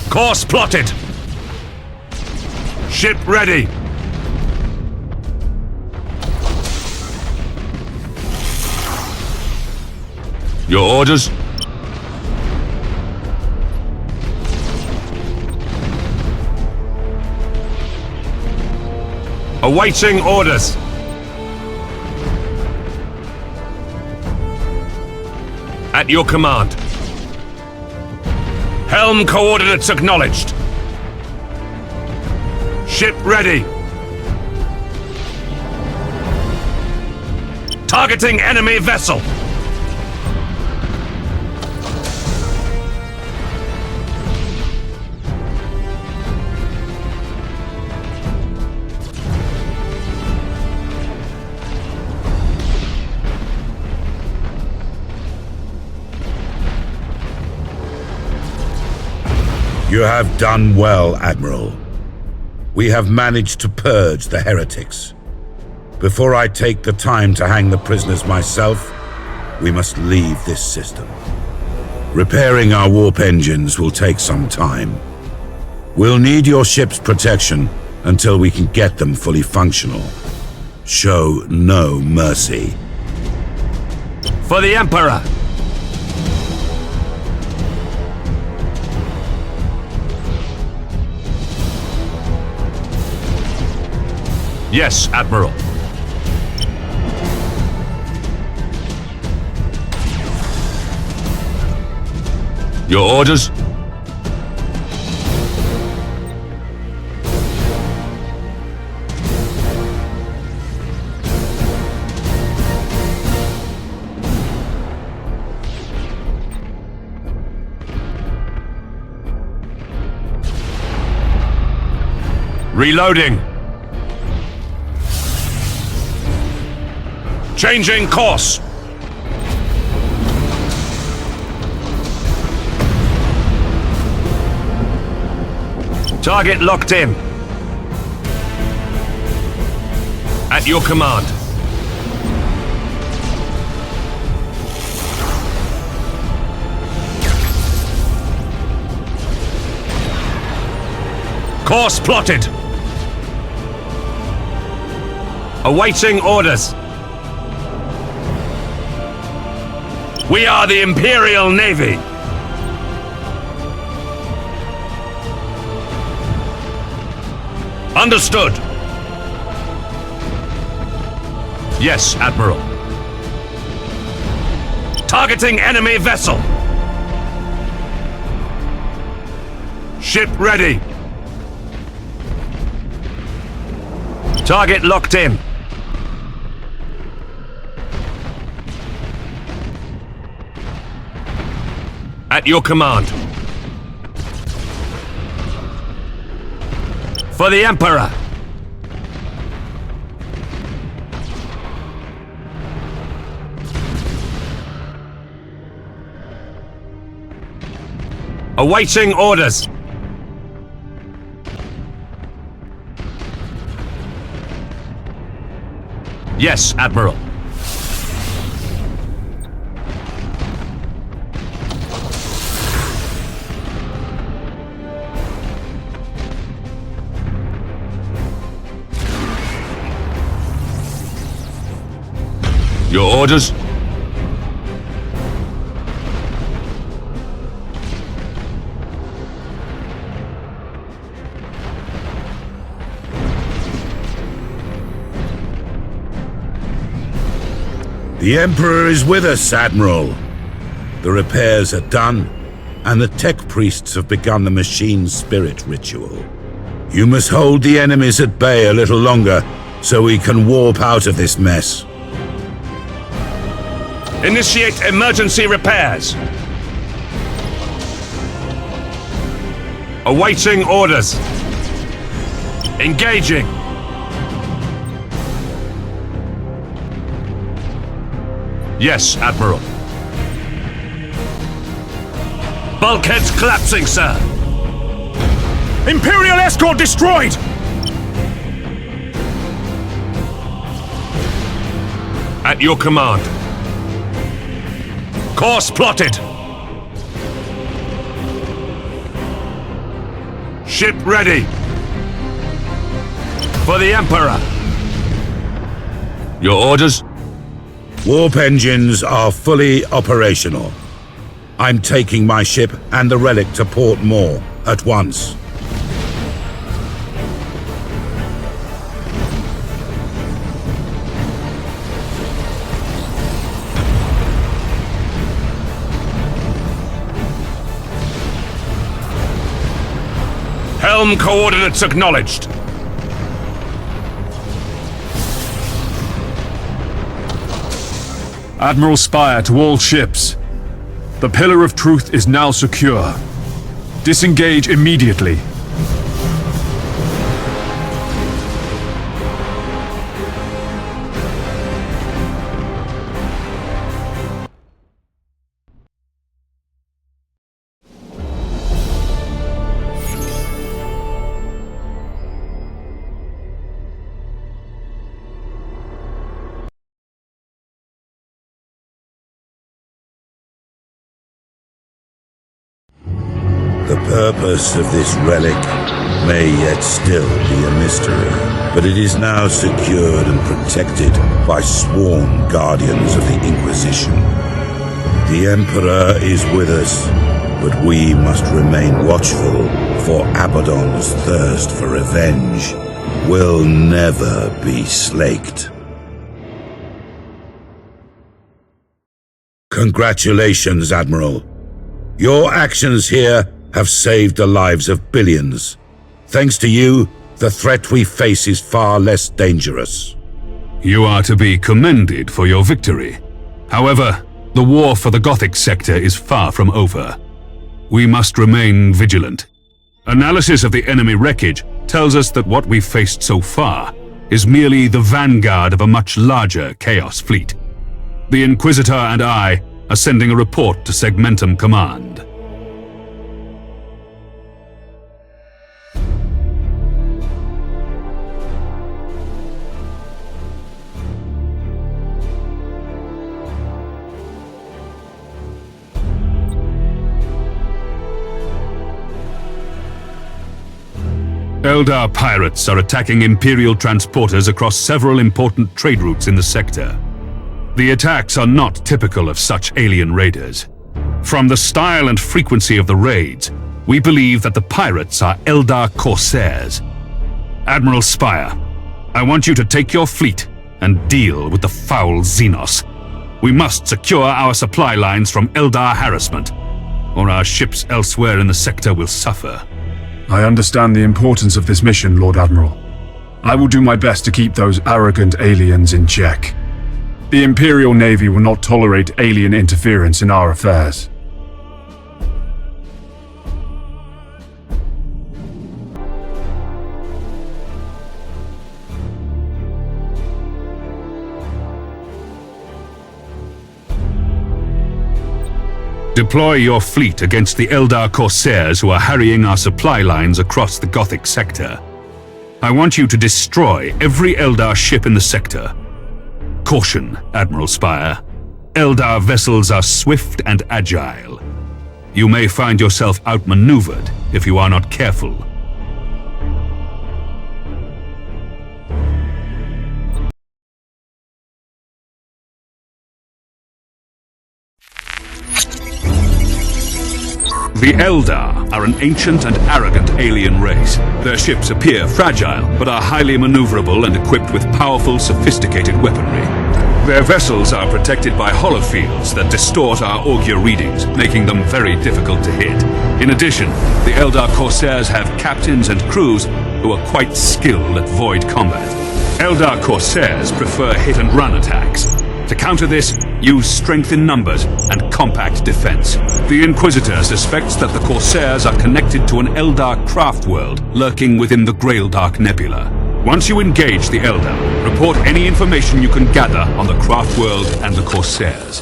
Course plotted. Ship ready. Your orders? Awaiting orders. At your command. Helm coordinates acknowledged. Ship ready. Targeting enemy vessel.
You have done well, Admiral. We have managed to purge the heretics. Before I take the time to hang the prisoners myself, we must leave this system. Repairing our warp engines will take some time. We'll need your ship's protection until we can get them fully functional. Show no mercy.
For the Emperor! Yes, Admiral. Your orders? Reloading. Changing course. Target locked in. At your command. Course plotted. Awaiting orders. We are the Imperial Navy. Understood. Yes, Admiral. Targeting enemy vessel. Ship ready. Target locked in. At your command. For the Emperor. Awaiting orders. Yes, Admiral. Your orders?
The Emperor is with us, Admiral. The repairs are done, and the tech priests have begun the machine spirit ritual. You must hold the enemies at bay a little longer, so we can warp out of this mess.
Initiate emergency repairs. Awaiting orders. Engaging. Yes, Admiral. Bulkheads collapsing, sir.
Imperial escort destroyed!
At your command. Course plotted. Ship ready. For the Emperor. Your orders?
Warp engines are fully operational. I'm taking my ship and the relic to Port Moore at once.
Helm coordinates acknowledged.
Admiral Spire to all ships. The Pillar of Truth is now secure. Disengage immediately.
The purpose of this relic may yet still be a mystery, but it is now secured and protected by sworn guardians of the Inquisition. The Emperor is with us, but we must remain watchful, for Abaddon's thirst for revenge will never be slaked. Congratulations, Admiral. Your actions here have saved the lives of billions. Thanks to you, the threat we face is far less dangerous.
You are to be commended for your victory. However, the war for the Gothic sector is far from over. We must remain vigilant. Analysis of the enemy wreckage tells us that what we've faced so far is merely the vanguard of a much larger Chaos fleet. The Inquisitor and I are sending a report to Segmentum Command. Eldar Pirates are attacking Imperial transporters across several important trade routes in the sector. The attacks are not typical of such alien raiders. From the style and frequency of the raids, we believe that the pirates are Eldar Corsairs. Admiral Spire, I want you to take your fleet and deal with the foul Xenos. We must secure our supply lines from Eldar harassment, or our ships elsewhere in the sector will suffer.
I understand the importance of this mission, Lord Admiral. I will do my best to keep those arrogant aliens in check. The Imperial Navy will not tolerate alien interference in our affairs.
Deploy your fleet against the Eldar Corsairs who are harrying our supply lines across the Gothic sector. I want you to destroy every Eldar ship in the sector. Caution, Admiral Spire. Eldar vessels are swift and agile. You may find yourself outmaneuvered if you are not careful. The Eldar are an ancient and arrogant alien race. Their ships appear fragile, but are highly maneuverable and equipped with powerful, sophisticated weaponry. Their vessels are protected by holofields that distort our augur readings, making them very difficult to hit. In addition, the Eldar Corsairs have captains and crews who are quite skilled at void combat. Eldar Corsairs prefer hit-and-run attacks. To counter this, use strength in numbers and compact defense. The Inquisitor suspects that the Corsairs are connected to an Eldar craft world lurking within the Graildark Nebula. Once you engage the Eldar, report any information you can gather on the craft world and the Corsairs.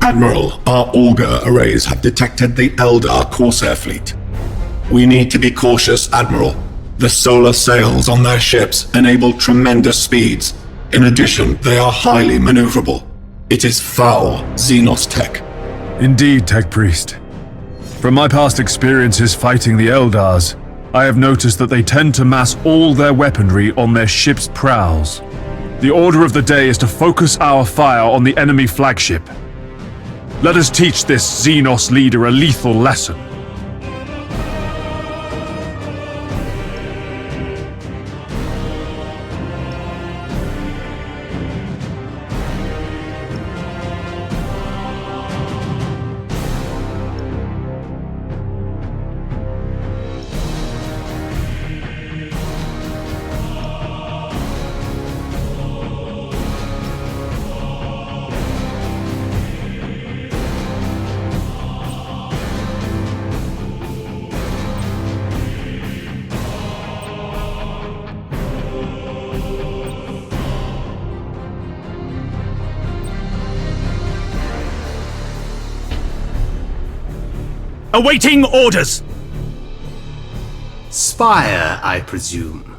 Admiral, our augur arrays have detected the Eldar Corsair fleet. We need to be cautious, Admiral. The solar sails on their ships enable tremendous speeds. In addition, they are highly maneuverable. It is foul Xenos tech.
Indeed, Tech Priest. From my past experiences fighting the Eldars, I have noticed that they tend to mass all their weaponry on their ship's prows. The order of the day is to focus our fire on the enemy flagship. Let us teach this Xenos leader a lethal lesson.
Awaiting orders!
Spire, I presume.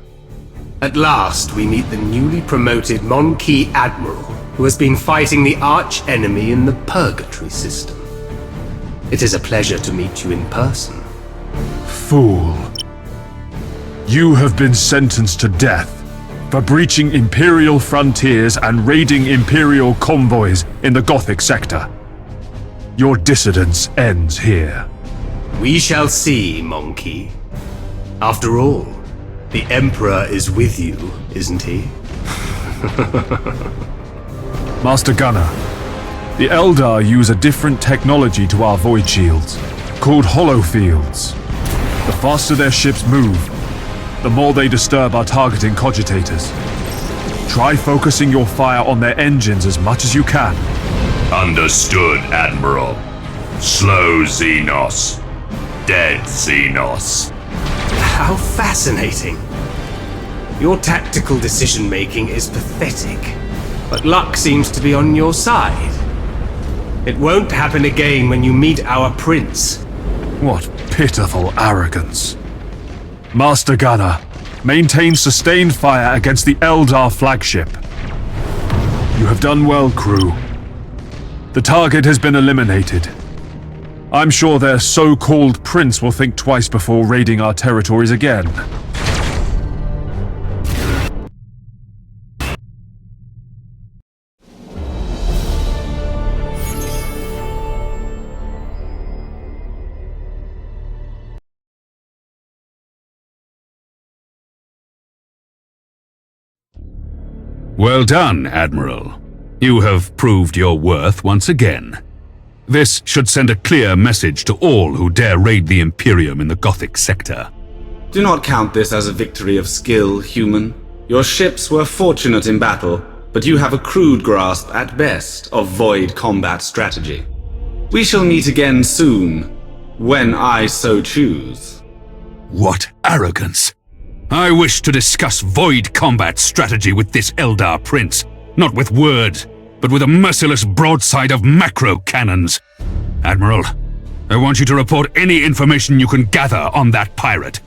At last, we meet the newly promoted Monkey Admiral, who has been fighting the arch-enemy in the Purgatory system. It is a pleasure to meet you in person.
Fool. You have been sentenced to death for breaching Imperial frontiers and raiding Imperial convoys in the Gothic sector. Your dissidence ends here.
We shall see, Monkey. After all, the Emperor is with you, isn't he?
Master Gunner, the Eldar use a different technology to our void shields, called hollow fields. The faster their ships move, the more they disturb our targeting cogitators. Try focusing your fire on their engines as much as you can.
Understood, Admiral. Slow Xenos. Dead Xenos.
How fascinating. Your tactical decision-making is pathetic, but luck seems to be on your side. It won't happen again when you meet our prince.
What pitiful arrogance. Master Gunner, maintain sustained fire against the Eldar flagship. You have done well, crew. The target has been eliminated. I'm sure their so-called prince will think twice before raiding our territories again.
Well done, Admiral. You have proved your worth once again. This should send a clear message to all who dare raid the Imperium in the Gothic sector.
Do not count this as a victory of skill, human. Your ships were fortunate in battle, but you have a crude grasp at best of void combat strategy. We shall meet again soon, when I so choose.
What arrogance! I wish to discuss void combat strategy with this Eldar prince, not with words, but with a merciless broadside of macro cannons. Admiral, I want you to report any information you can gather on that pirate.